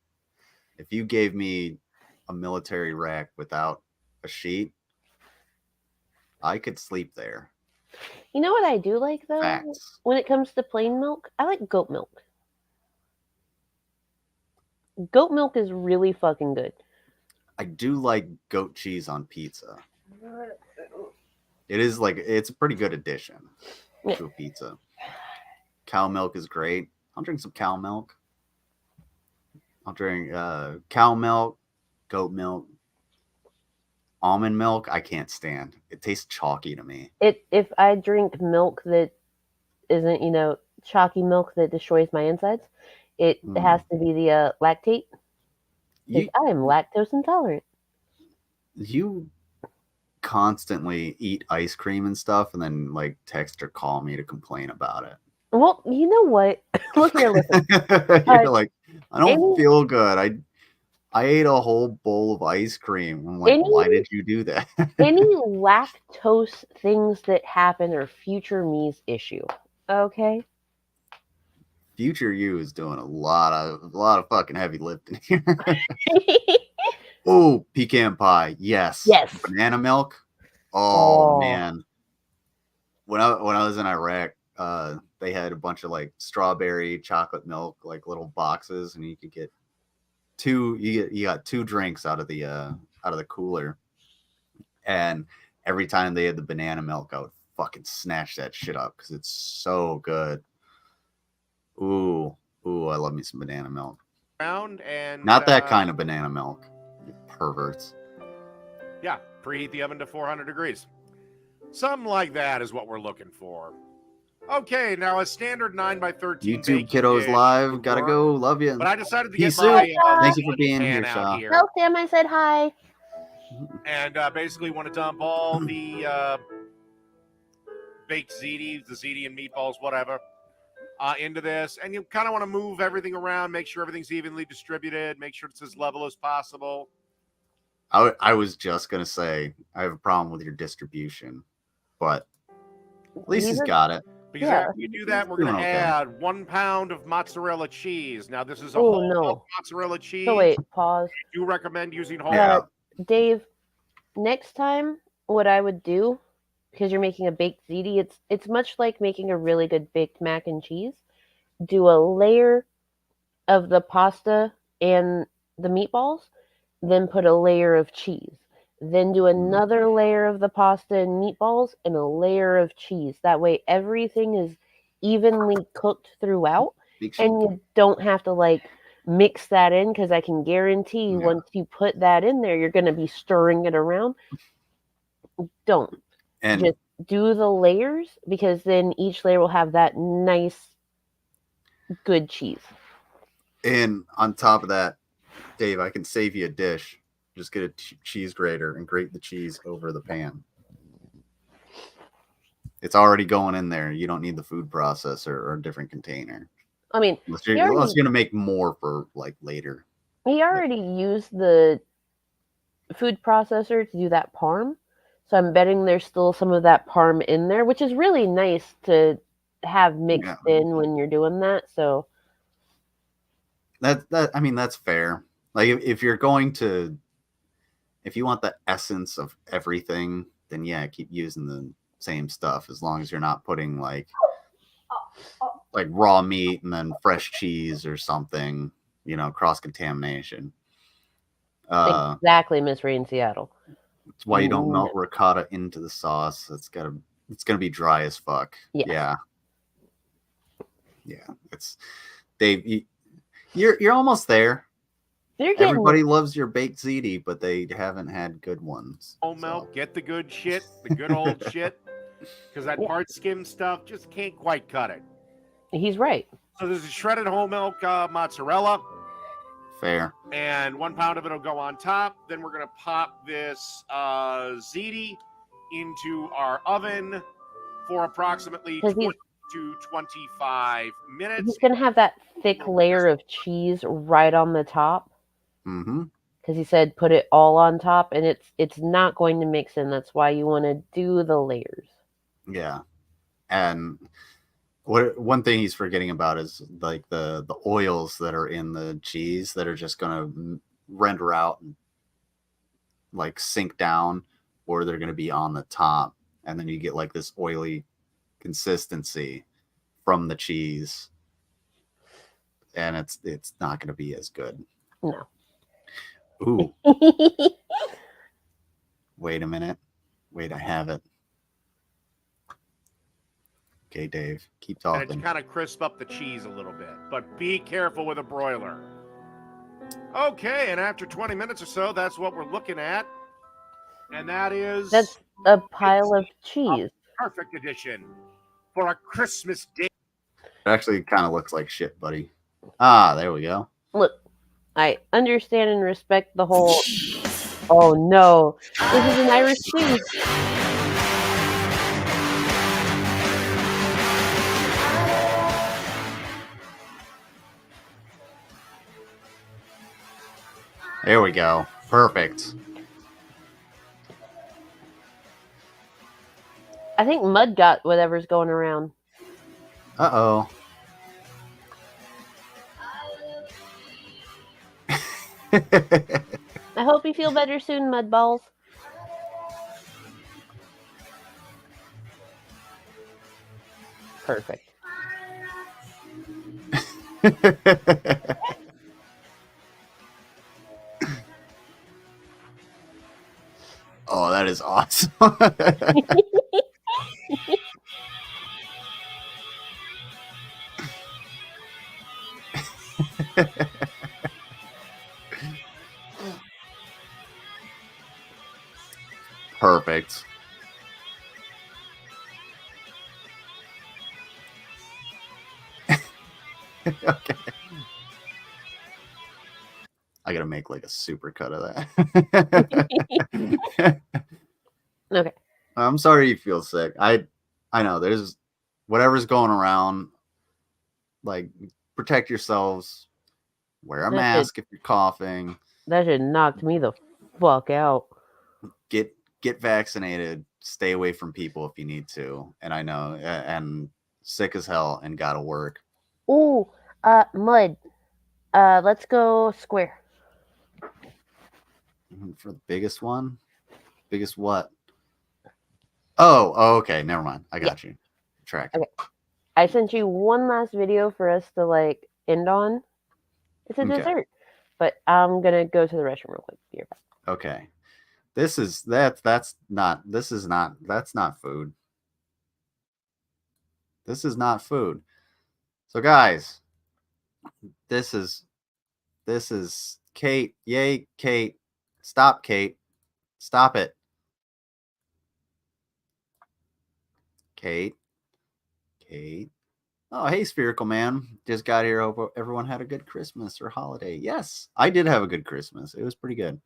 If you gave me a military rack without a sheet, I could sleep there. You know what I do like, though? Facts. When it comes to plain milk, I like goat milk. Goat milk is really fucking good. I do like goat cheese on pizza. It's a pretty good addition to a pizza. Cow milk is great. I'll drink some cow milk. I'll drink cow milk, goat milk, almond milk. I can't stand. It tastes chalky to me. If I drink milk that isn't, chalky milk that destroys my insides, it has to be the lactate. I am lactose intolerant. You constantly eat ice cream and stuff, and then like text or call me to complain about it. Well, you know what? Look here, listen. You're like, I don't feel good. I ate a whole bowl of ice cream. I'm like, Any- why did you do that? Any lactose things that happen are future me's issue. Okay. Future you is doing a lot of fucking heavy lifting here. Oh, pecan pie. Yes. Yes. Banana milk. Oh, Oh. man. When I was in Iraq, they had a bunch of like strawberry chocolate milk, like little boxes, and you could get you got 2 drinks out of the cooler. And every time they had the banana milk, I would fucking snatch that shit up because it's so good. Ooh, I love me some banana milk. And Not that kind of banana milk, you perverts. Yeah, preheat the oven to 400 degrees. Something like that is what we're looking for. Okay, now a standard 9x13 YouTube baking kiddos dish live, would gotta work, go. Love you. But I decided to Peace get my out. Thank you for being pan here, out Shaw. here. Tell Sam I said hi. And basically want to dump all the baked ziti, the ziti and meatballs, whatever, into this. And you kind of want to move everything around, make sure everything's evenly distributed, make sure it's as level as possible. I was just gonna say I have a problem with your distribution, but at least he's got it. Because Yeah. after you do that, we're Doing going to okay. add 1 pound of mozzarella cheese. Now, this is a Oh, whole no. milk mozzarella cheese. So wait, pause. I do recommend using whole Yeah. milk. Dave, next time what I would do, because you're making a baked ziti, it's much like making a really good baked mac and cheese. Do a layer of the pasta and the meatballs, then put a layer of cheese. Then do another layer of the pasta and meatballs and a layer of cheese. That way everything is evenly cooked throughout and you don't have to like mix that in, because I can guarantee once you put that in there, you're going to be stirring it around. Don't. And just do the layers, because then each layer will have that nice, good cheese. And on top of that, Dave, I can save you a dish. Just get a cheese grater and grate the cheese over the pan. It's already going in there. You don't need the food processor or a different container. I mean, unless you're going to make more for like later. He already used the food processor to do that parm. So I'm betting there's still some of that parm in there, which is really nice to have mixed in when you're doing that. So I mean, that's fair. Like if you're going to, if you want the essence of everything, then yeah, keep using the same stuff, as long as you're not putting like raw meat and then fresh cheese or something, cross contamination. Exactly, Miss Rain Seattle. That's why you don't melt ricotta into the sauce. It's gonna be dry as fuck. Yeah. It's Dave. You're almost there. Everybody loves your baked ziti, but they haven't had good ones. Whole milk, get the good shit, the good old shit, because that part skim stuff just can't quite cut it. He's right. So there's a shredded whole milk mozzarella. Fair. And 1 pound of it will go on top. Then we're going to pop this ziti into our oven for approximately 20 to 25 minutes. He's going to have that thick layer of cheese right on the top. Mm-hmm. Because he said put it all on top, and it's not going to mix in. That's why you want to do the layers. Yeah. And one thing he's forgetting about is like the oils that are in the cheese that are just going to render out and like sink down, or they're going to be on the top. And then you get like this oily consistency from the cheese. And it's not going to be as good. No. Ooh. Wait a minute. Wait, I have it. Okay, Dave, keep talking. And it's kind of crisp up the cheese a little bit, but be careful with a broiler. Okay, and after 20 minutes or so, that's what we're looking at. And that's a pile of cheese. Perfect edition for a Christmas day. It actually kind of looks like shit, buddy. Ah, there we go. Look, I understand and respect the whole. Oh no, this is an Irish cheese. There we go. Perfect. I think Mud got whatever's going around. Uh-oh. I hope you feel better soon, Mud Balls. Perfect. Oh, that is awesome. Perfect. Okay. I gotta make like a super cut of that. Okay. I'm sorry you feel sick. I know there's whatever's going around. Like, protect yourselves. Wear a That mask if you're coughing. That should knock me the fuck out. Get vaccinated. Stay away from people if you need to. And I know, and sick as hell and gotta work. Ooh, Mud. Let's go square. For the biggest one? Biggest what? Oh, okay. Never mind. I got you. Track. Okay. I sent you one last video for us to like end on. It's a dessert. But I'm gonna go to the restroom real quick. Be right back. Okay. That's not food. This is not food. So guys, this is Kate. Yay, Kate. Stop, Kate. Stop it. Kate. Oh, hey, Spherical Man. Just got here. Hope everyone had a good Christmas or holiday. Yes, I did have a good Christmas. It was pretty good.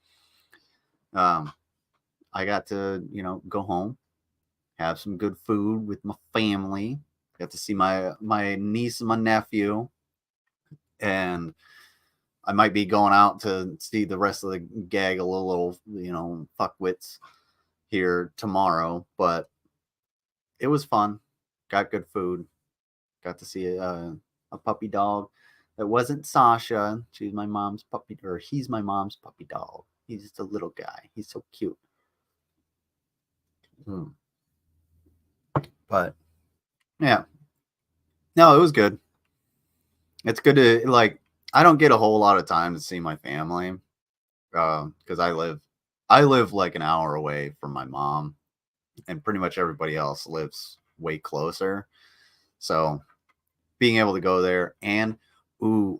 I got to, go home, have some good food with my family. Got to see my niece and my nephew. And I might be going out to see the rest of the gaggle of little, fuckwits here tomorrow. But it was fun. Got good food. Got to see a puppy dog that wasn't Sasha. She's my mom's puppy, or he's my mom's puppy dog. He's just a little guy. He's so cute. But yeah, no, it was good. It's good to I don't get a whole lot of time to see my family because I live like an hour away from my mom, and pretty much everybody else lives way closer. So being able to go there, and my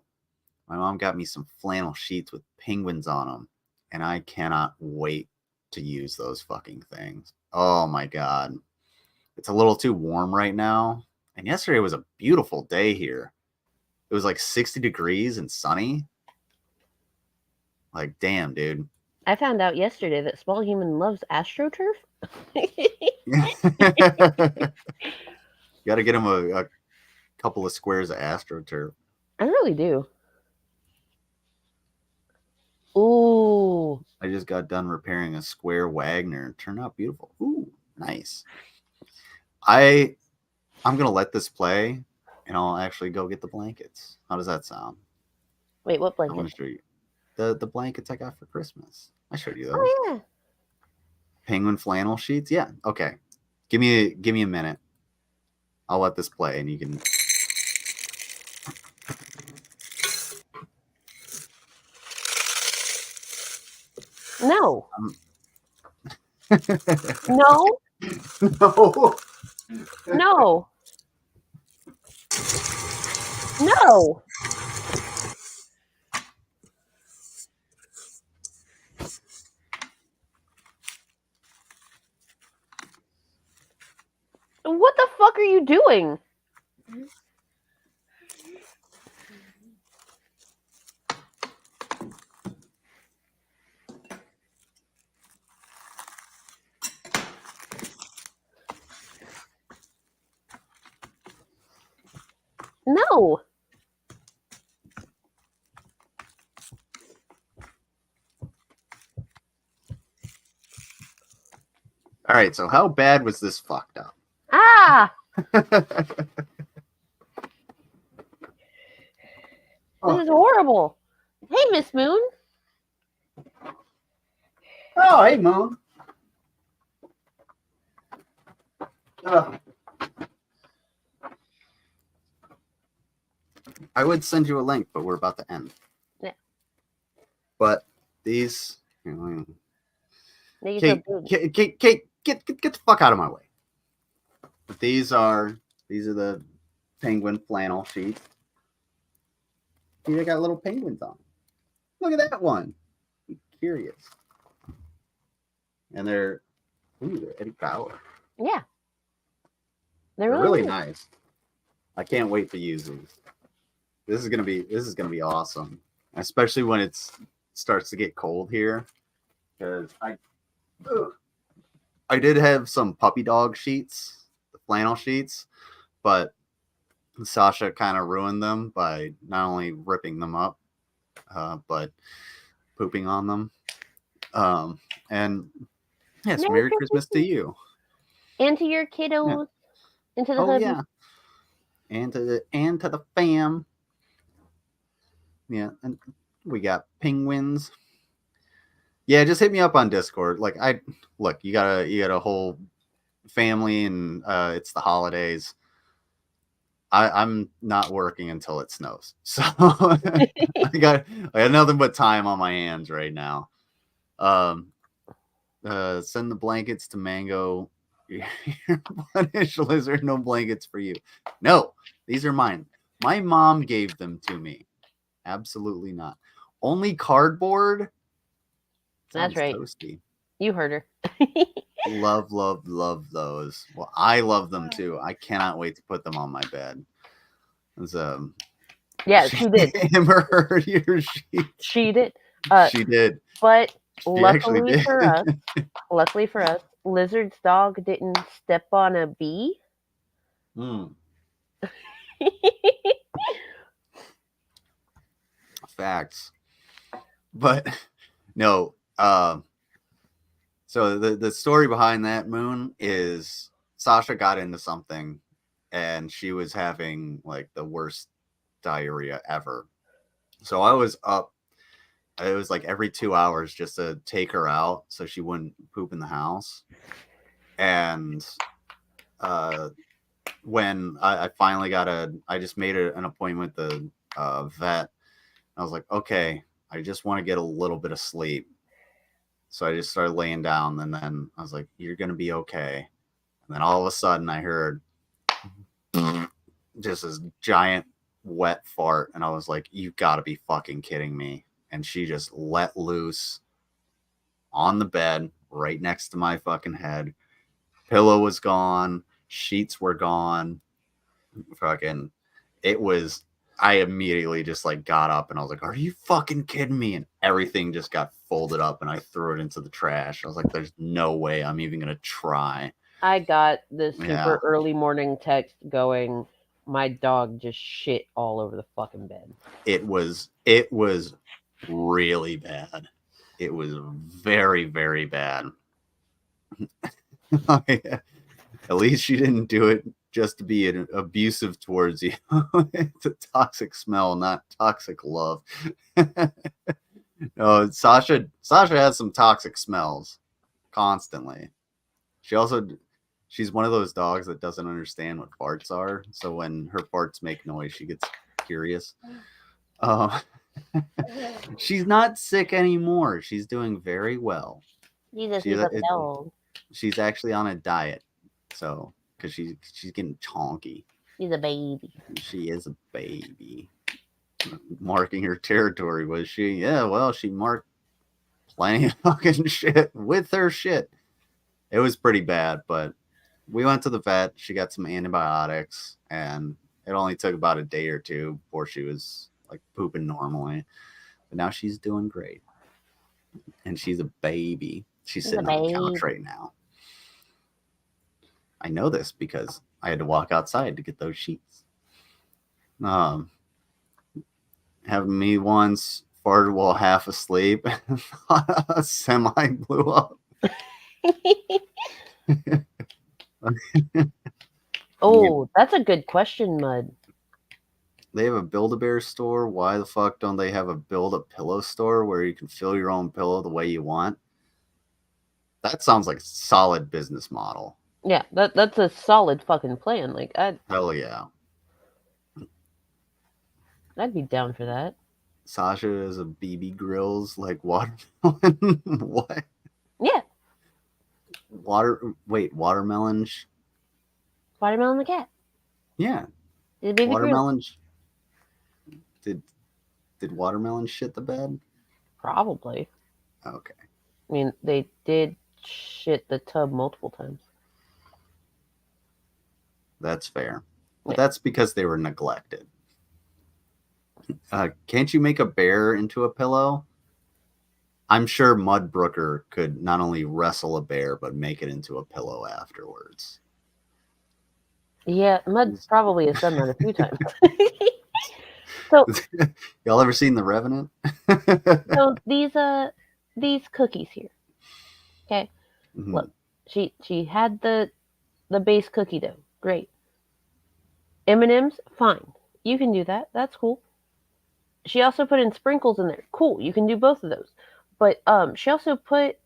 mom got me some flannel sheets with penguins on them, and I cannot wait to use those fucking things. Oh my god. It's a little too warm right now. And yesterday was a beautiful day here. It was like 60 degrees and sunny. Like, damn, dude. I found out yesterday that Small Human loves AstroTurf. Got to get him a couple of squares of AstroTurf. I really do. Ooh. I just got done repairing a square Wagner. It turned out beautiful. Ooh, nice. I'm going to let this play, and I'll actually go get the blankets. How does that sound? Wait, what I want blanket? to show you. The blankets I got for Christmas. I showed you those. Oh, yeah. Penguin flannel sheets? Yeah, okay. Give me a minute. I'll let this play, and you can... No. No. No. No. No. What the fuck are you doing? No. All right, so how bad was this fucked up? Ah! Oh. This is horrible. Hey, Miss Moon. Oh, hey, Moon. I would send you a link, but we're about to end. Yeah. But these, you know, They Kate, get the fuck out of my way. But these are the penguin flannel sheets. See, they got little penguins on. Look at that one. I'm curious. And they're Eddie Bauer. Yeah. They're really nice. I can't wait to use these. This is gonna be awesome, especially when it starts to get cold here. Because I did have some puppy dog sheets, the flannel sheets, but Sasha kind of ruined them by not only ripping them up, but pooping on them. And yes, Merry Christmas to you. And to your kiddos. Yeah. And to the hubby. Yeah. And to the fam. Yeah, and we got penguins. Yeah, just hit me up on Discord. Like you got a whole family and it's the holidays. I'm not working until it snows. So I got nothing but time on my hands right now. Send the blankets to Mango. You're punished, Lizard. No blankets for you. No, these are mine. My mom gave them to me. Absolutely not. Only cardboard. That's right. Toasty. You heard her. Love those. Well, I love them too. I cannot wait to put them on my bed. Yeah, she did. Amber heard your sheet. She did. She did. But She luckily did. for us, Lizard's dog didn't step on a bee. Facts. But no, so the story behind that, Moon, is Sasha got into something and she was having like the worst diarrhea ever. So I was up, it was like every 2 hours just to take her out so she wouldn't poop in the house. And when I finally I just made an appointment with the vet. I was like, okay, I just want to get a little bit of sleep. So I just started laying down, and then I was like, you're going to be okay. And then all of a sudden I heard just this giant wet fart. And I was like, you got to be fucking kidding me. And she just let loose on the bed right next to my fucking head. Pillow was gone. Sheets were gone. Fucking, it was... I immediately just like got up and I was like, are you fucking kidding me? And everything just got folded up and I threw it into the trash. I was like, there's no way I'm even going to try. I got this super early morning text going, my dog just shit all over the fucking bed. It was really bad. It was very, very bad. At least she didn't do it just to be abusive towards you. It's a toxic smell, not toxic love. No, Sasha has some toxic smells constantly. She's one of those dogs that doesn't understand what farts are. So when her farts make noise, she gets curious. She's not sick anymore. She's doing very well. She's actually on a diet. So because she's getting chonky. She's a baby. She is a baby. Marking her territory, was she? Yeah, well, she marked plenty of fucking shit with her shit. It was pretty bad, but we went to the vet. She got some antibiotics, and it only took about a day or two before she was like pooping normally. But now she's doing great. And she's a baby. She's sitting on the couch right now. I know this because I had to walk outside to get those sheets. Having me once farted while half asleep, a semi blew up. Oh, that's a good question, Mud. They have a Build-A-Bear store. Why the fuck don't they have a Build-A-Pillow store where you can fill your own pillow the way you want? That sounds like a solid business model. Yeah, that's a solid fucking plan. Like Hell yeah. I'd be down for that. Sasha is a BB Grills like watermelon. What? Yeah, Watermelon. Watermelon the cat. Yeah, The baby grill. watermelon. Did watermelon shit the bed? Probably. Okay. I mean, they did shit the tub multiple times. That's fair. But Yeah. that's because they were neglected. Can't you make a bear into a pillow? I'm sure Mudbrooker could not only wrestle a bear, but make it into a pillow afterwards. Yeah, Mud's probably has done that a few times. So, Y'all ever seen The Revenant? so these cookies here. Okay, Mhm. look, she had the base cookie dough. Great. M&Ms, fine. You can do that. That's cool. She also put in sprinkles in there. Cool. You can do both of those. But she also put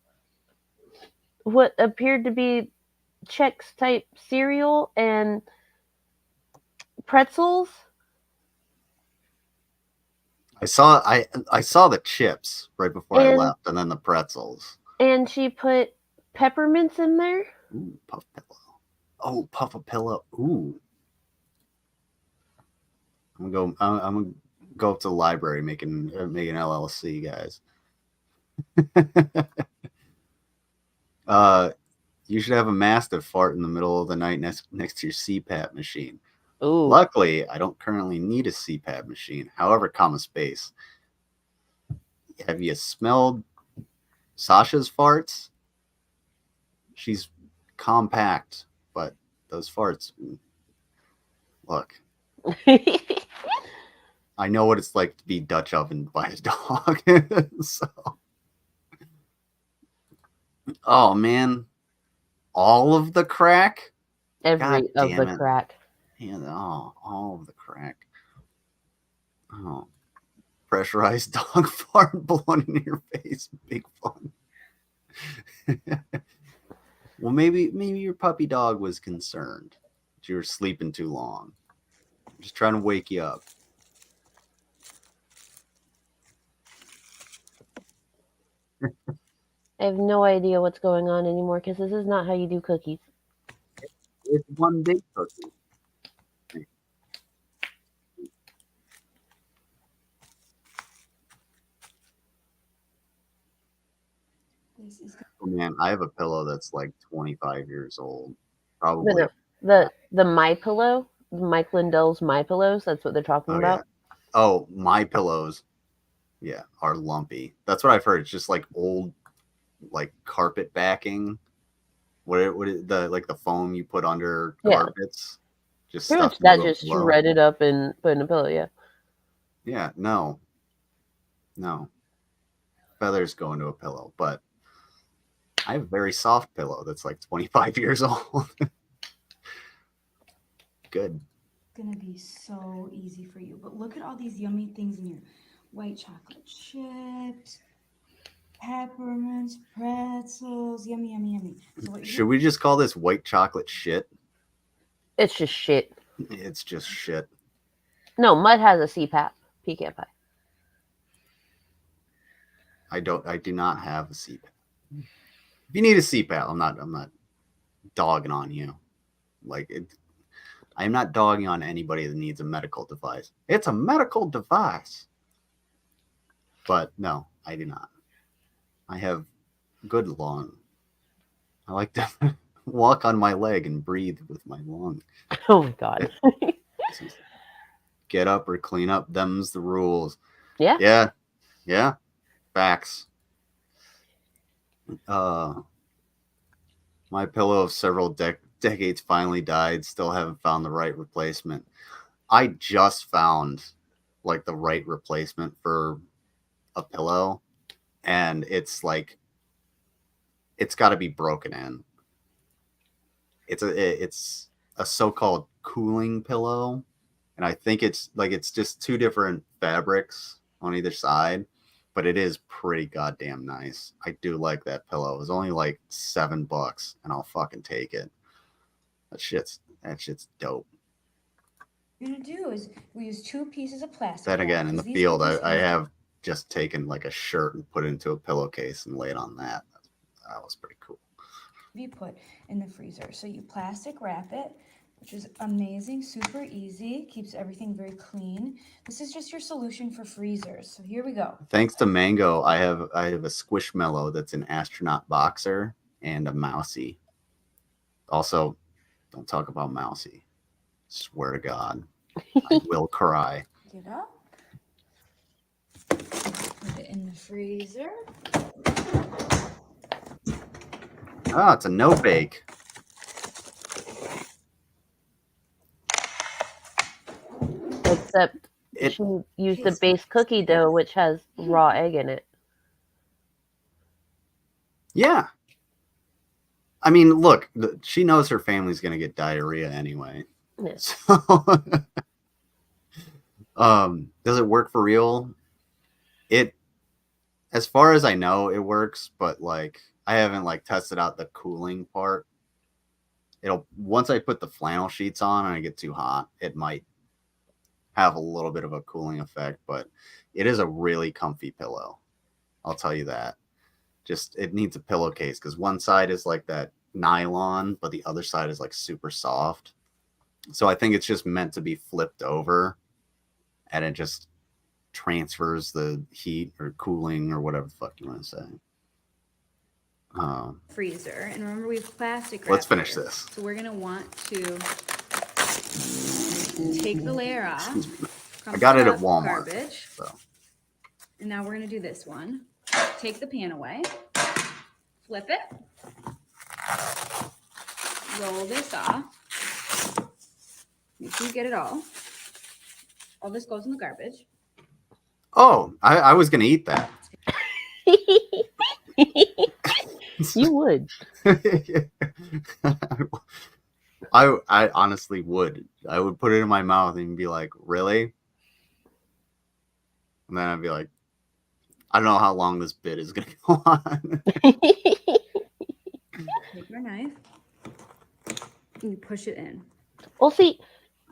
what appeared to be Chex type cereal and pretzels. I saw the chips right before I And- left, and then the pretzels. And she put peppermints in there. Ooh, puff pillow. Oh, puff a pillow. Ooh. I'm gonna go up to the library, make an LLC, guys. You should have a mastiff fart in the middle of the night next to your CPAP machine. Ooh. Luckily, I don't currently need a CPAP machine. However, space. Have you smelled Sasha's farts? She's compact, but those farts. Look, I know what it's like to be Dutch ovened by a dog. So, oh man, all of the crack. Every God of damn the it. crack. Yeah, all of the crack. Oh, pressurized dog fart blowing in your face. Big fun. Well, maybe your puppy dog was concerned that you were sleeping too long. Just trying to wake you up. I have no idea what's going on anymore because this is not how you do cookies. It's one big cookie. Oh, man, I have a pillow that's like 25 years old. Probably. The My Pillow, Mike Lindell's My Pillows. That's what they're talking about. Yeah. Oh, my pillows. Yeah, are lumpy. That's what I've heard. It's just like old, like carpet backing. What is the foam you put under carpets? Just Pretty much stuff that just shredded up and put in a pillow. Yeah. Yeah. No. Feathers go into a pillow, but I have a very soft pillow that's like 25 years old. Good. It's gonna be so easy for you. But look at all these yummy things in here: white chocolate chips, peppermints, pretzels, yummy, yummy, yummy. So Should we just call this white chocolate shit? It's just shit. It's just shit. No, Mud has a CPAP pecan pie. I do not have a CPAP. If you need a CPAP, I'm not dogging on you. I'm not dogging on anybody that needs a medical device. It's a medical device. But no, I do not. I have good lung. I like to walk on my leg and breathe with my lung. Oh my god. Get up or clean up. Them's the rules. Yeah. Yeah. Facts. My pillow of several decades finally died. Still haven't found the right replacement. I just found like the right replacement for a pillow, and it's like it's got to be broken in. it's a so-called cooling pillow, and I think it's just two different fabrics on either side, but it is pretty goddamn nice. I do like that pillow. It was only like $7, and I'll fucking take it. That shit's dope. What you're gonna do is we use 2 pieces of plastic. Then wrap, again, in the 'cause these field, cookies I come- have just taken like a shirt and put it into a pillowcase and laid on that. That was pretty cool. you put in the freezer. So you plastic wrap it, which is amazing, super easy, keeps everything very clean. This is just your solution for freezers. So here we go. Thanks to Mango, I have a Squishmallow that's an astronaut boxer and a Mousy. Also, don't talk about Mousy. Swear to God, I will cry. Get up. Put it in the freezer. Oh, it's a no bake. Except It she used the base cookie dough, which has raw egg in it. yeah. I mean, look, she knows her family's gonna get diarrhea anyway. Yeah. So, does it work for real? As far as I know, it works, but like I haven't like tested out the cooling part. Once I put the flannel sheets on and I get too hot, it might have a little bit of a cooling effect, but it is a really comfy pillow. I'll tell you that. Just it needs a pillowcase because one side is like that nylon, but the other side is like super soft. So I think it's just meant to be flipped over, and it just transfers the heat or cooling or whatever the fuck you want to say. Freezer. And remember, we have plastic wrap. Let's finish here. this. So we're going to want to take the layer off. I got it at crumple up Walmart. Garbage. So. And now we're going to do this one. Take the pan away. Flip it. Roll this off. Make sure you get it all. All this goes in the garbage. Oh, I was gonna eat that. You would. I honestly would. I would put it in my mouth and be like, really? And then I'd be like, I don't know how long this bit is gonna go on. Take your knife. And you push it in. Well, see,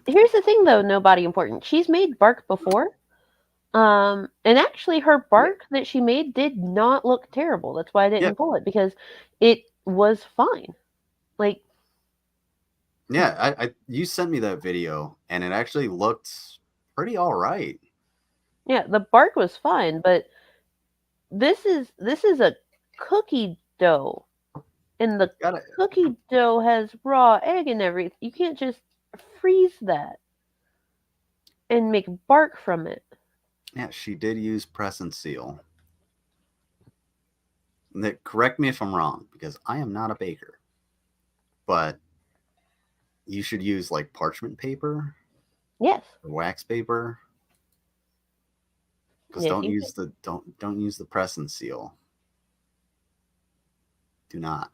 here's the thing, though, nobody important. She's made bark before. And actually, her bark that she made did not look terrible. That's why I didn't pull it, because it was fine. Like, yeah, you sent me that video, and it actually looked pretty all right. yeah, the bark was fine, but this is a cookie dough, and the cookie dough has raw egg and everything. You can't just freeze that and make bark from it. Yeah, she did use press and seal. Correct me if I'm wrong, because I am not a baker. But you should use like parchment paper. Yes. Or wax paper. Because don't use the press and seal. Do not.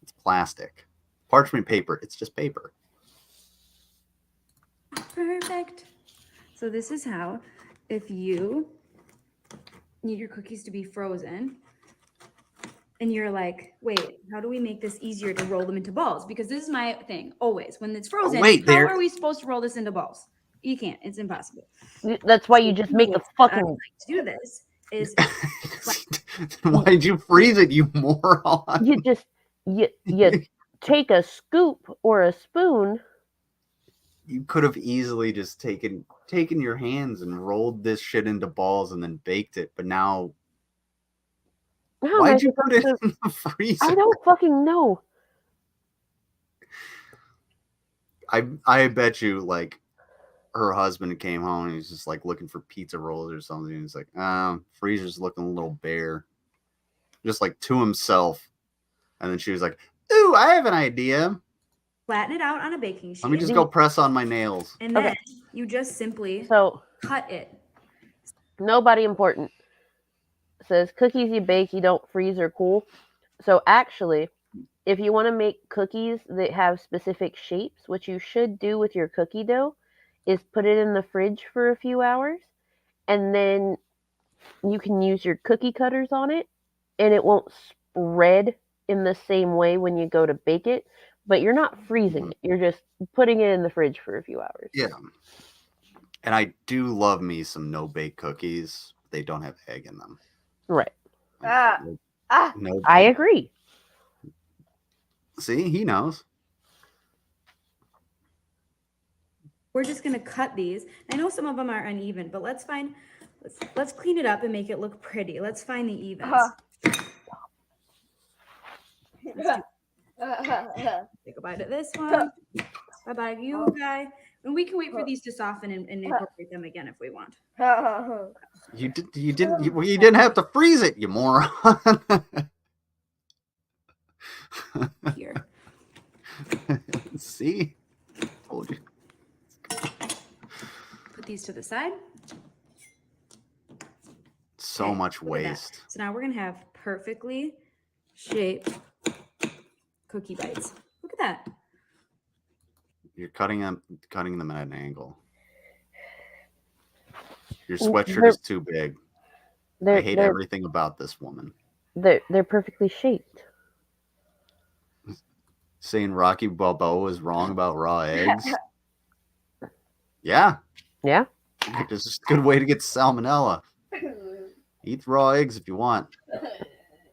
It's plastic. Parchment paper, it's just paper. Perfect. So this is how, if you need your cookies to be frozen and you're like, wait, how do we make this easier to roll them into balls? Because this is my thing always. When it's frozen, how are we supposed to roll this into balls? You can't. It's impossible. That's why you just make the fucking... To do this is... Why'd you freeze it, you moron? You just... You take a scoop or a spoon... You could have easily just taken your hands and rolled this shit into balls and then baked it, but now why'd you put it in the freezer? I don't fucking know. I bet you like her husband came home and he's just like looking for pizza rolls or something. And he's like, freezer's looking a little bare. Just like to himself. And then she was like, ooh, I have an idea. Flatten it out on a baking sheet. Let me just go press on my nails. And then you just simply cut it. Nobody important. It says cookies you bake, you don't freeze or cool. So actually, if you want to make cookies that have specific shapes, what you should do with your cookie dough is put it in the fridge for a few hours, and then you can use your cookie cutters on it, and it won't spread in the same way when you go to bake it, but you're not freezing it. You're just putting it in the fridge for a few hours. Yeah. And I do love me some no-bake cookies. They don't have egg in them. Right. No I bake. agree. See, he knows. We're just gonna cut these. I know some of them are uneven, but let's clean it up and make it look pretty. Let's find the evens. Take a bite of this one. Bye-bye, you guy. And we can wait for these to soften and incorporate them again if we want. You didn't have to freeze it, you moron. Here. See? Told you. Put these to the side. So Okay, much look at that. waste. So now we're gonna have perfectly shaped cookie bites. Look at that. You're cutting them at an angle. Your They're- sweatshirt is too big. They're I hate everything about this woman. they're perfectly shaped. Saying Rocky Balboa is wrong about raw eggs. Yeah, Yeah. it's just a good way to get salmonella. Eat raw eggs if you want.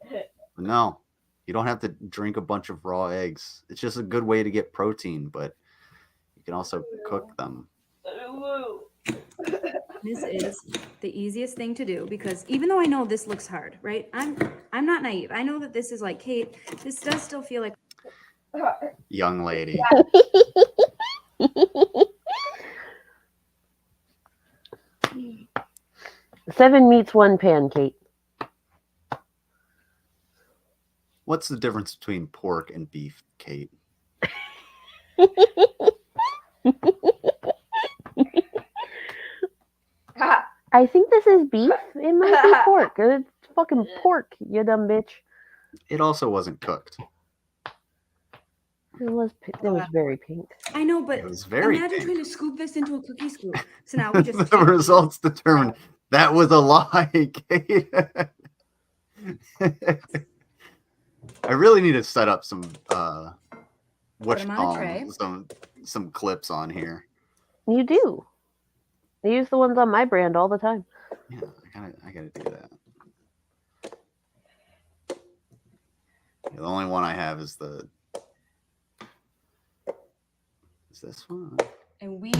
But no, you don't have to drink a bunch of raw eggs. It's just a good way to get protein, but you can also cook them. This is the easiest thing to do because even though I know this looks hard, right? I'm not naive. I know that this is like, Kate, this does still feel like Young lady. 7 meats, 1 pan, Kate. What's the difference between pork and beef, Kate? I think this is beef. It might be pork. It's fucking pork, you dumb bitch. It also wasn't cooked. It was very pink. I know, but It was very imagine pink. trying to scoop this into a cookie scoop. So now we just The results determined that was a lie, Kate. I really need to set up some Put 'em on a tray. some clips on here. You do. I use the ones on my brand all the time. Yeah, I gotta do that. Yeah, the only one I have is this one. and we are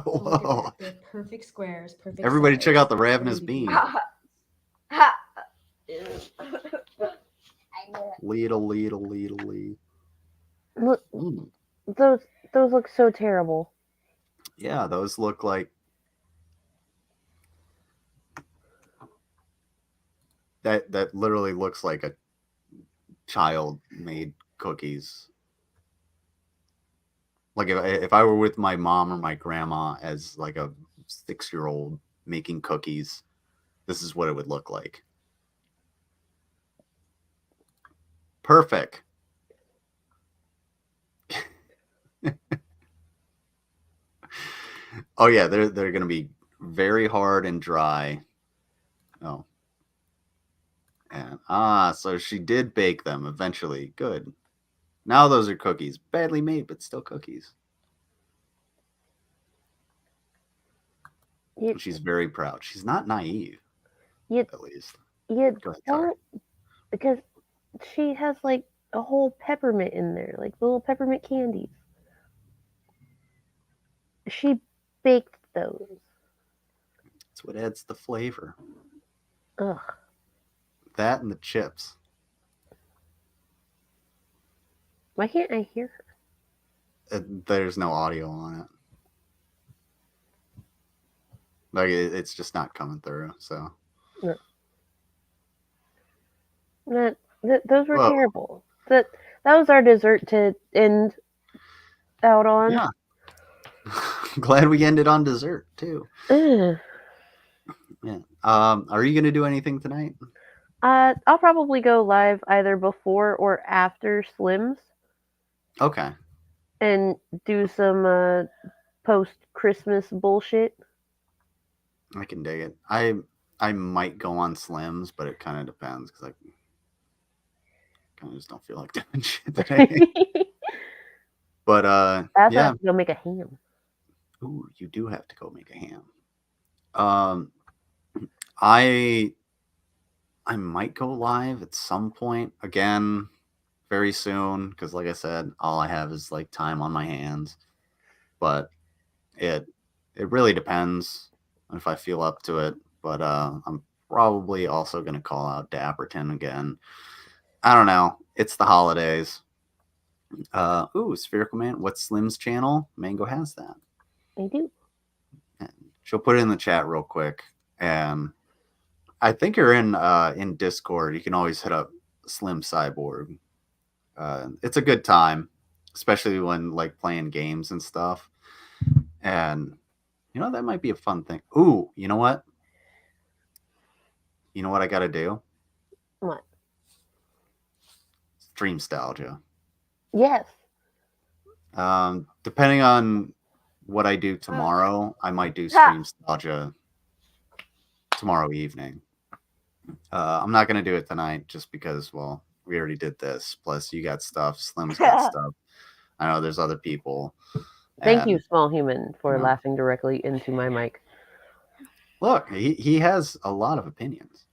Whoa. they're perfect squares, perfect. Everybody check size. out the ravenous bean. Lead. Look, those look so terrible. Yeah, those look like that literally looks like a child made cookies. Like if I were with my mom or my grandma as like a 6-year-old making cookies, this is what it would look like. Perfect. Oh yeah, they're going to be very hard and dry. Oh. And so she did bake them eventually. Good. Now those are cookies. Badly made, but still cookies. She's very proud. She's not naive. At least. You Go ahead, sorry. don't, because she has like a whole peppermint in there, like little peppermint candies. She baked those. That's what adds the flavor. Ugh. That and the chips. Why can't I hear her? There's no audio on it. Like it's just not coming through. So. No. Those were Well- terrible. That was our dessert to end out on. Yeah. Glad we ended on dessert too. Ugh. Yeah. Are you gonna do anything tonight? I'll probably go live either before or after Slims Okay. and do some post Christmas bullshit. I can dig it. I might go on Slims, but it kind of depends because I kind of just don't feel like doing shit today. But I also yeah. have to go make a ham. Ooh, you do have to go make a ham. I might go live at some point again very soon because, like I said, all I have is like time on my hands. But it really depends if I feel up to it. But I'm probably also gonna call out Dapperton again. I don't know. It's the holidays. Ooh, Spherical Man. What's Slim's channel? Mango has that. I do. She'll put it in the chat real quick. And I think you're in Discord. You can always hit up Slim Cyborg. It's a good time, especially when like playing games and stuff. And you know that might be a fun thing. Ooh, you know what? You know what I got to do? What? Stream nostalgia. Yes. Depending on what I do tomorrow, I might do stream nostalgia tomorrow evening. I'm not gonna do it tonight just because, well, we already did this. Plus, you got stuff. Slim's got stuff. I know there's other people. Thank you, And, small human, for you know, laughing directly into my mic. look, he has a lot of opinions.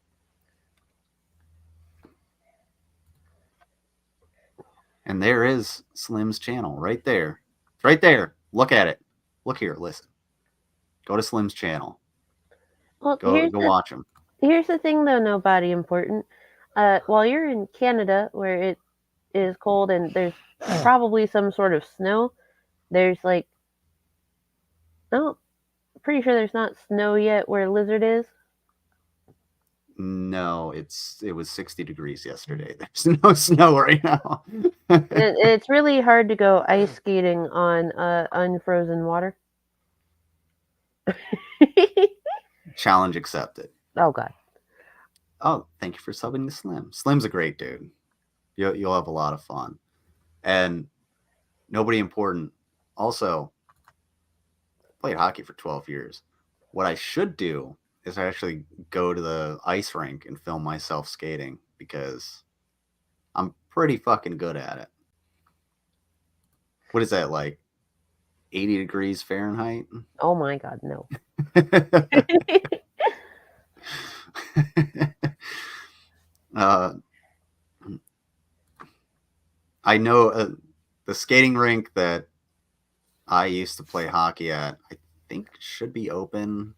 And there is Slim's channel right there. It's right there. Look at it. Look here. Listen. Go to Slim's channel. Well, Go watch him. Here's the thing, though, nobody important. While you're in Canada, where it is cold and there's probably some sort of snow, there's like, oh, pretty sure there's not snow yet where Lizard is. No, it was 60 degrees yesterday. There's no snow right now. It's really hard to go ice skating on unfrozen water. Challenge accepted. Oh God. Oh, thank you for subbing to Slim. Slim's a great dude. You'll have a lot of fun. And nobody important. Also, played hockey for 12 years. What I should do is actually go to the ice rink and film myself skating because I'm pretty fucking good at it. What is that, like 80 degrees Fahrenheit? Oh my God, no. I know the skating rink that I used to play hockey at, I think should be open.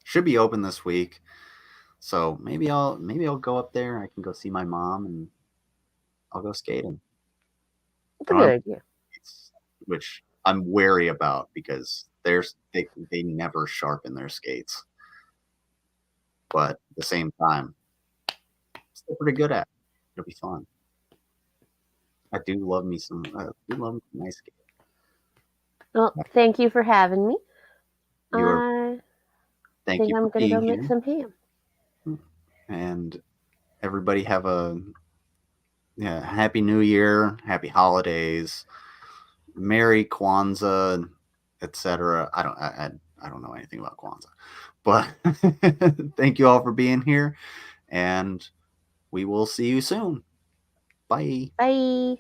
Should be open this week. So maybe I'll go up there. I can go see my mom and I'll go skating. It's a good idea. Which I'm wary about because they never sharpen their skates. But at the same time, still pretty good at it. It'll be fun. I do love me some nice skating. Well, thank you for having me. Thank you I'm for gonna go being make here. some ham. And everybody have a happy New Year, happy holidays, Merry Kwanzaa, etc. I don't know anything about Kwanzaa, but thank you all for being here, and we will see you soon. Bye. Bye.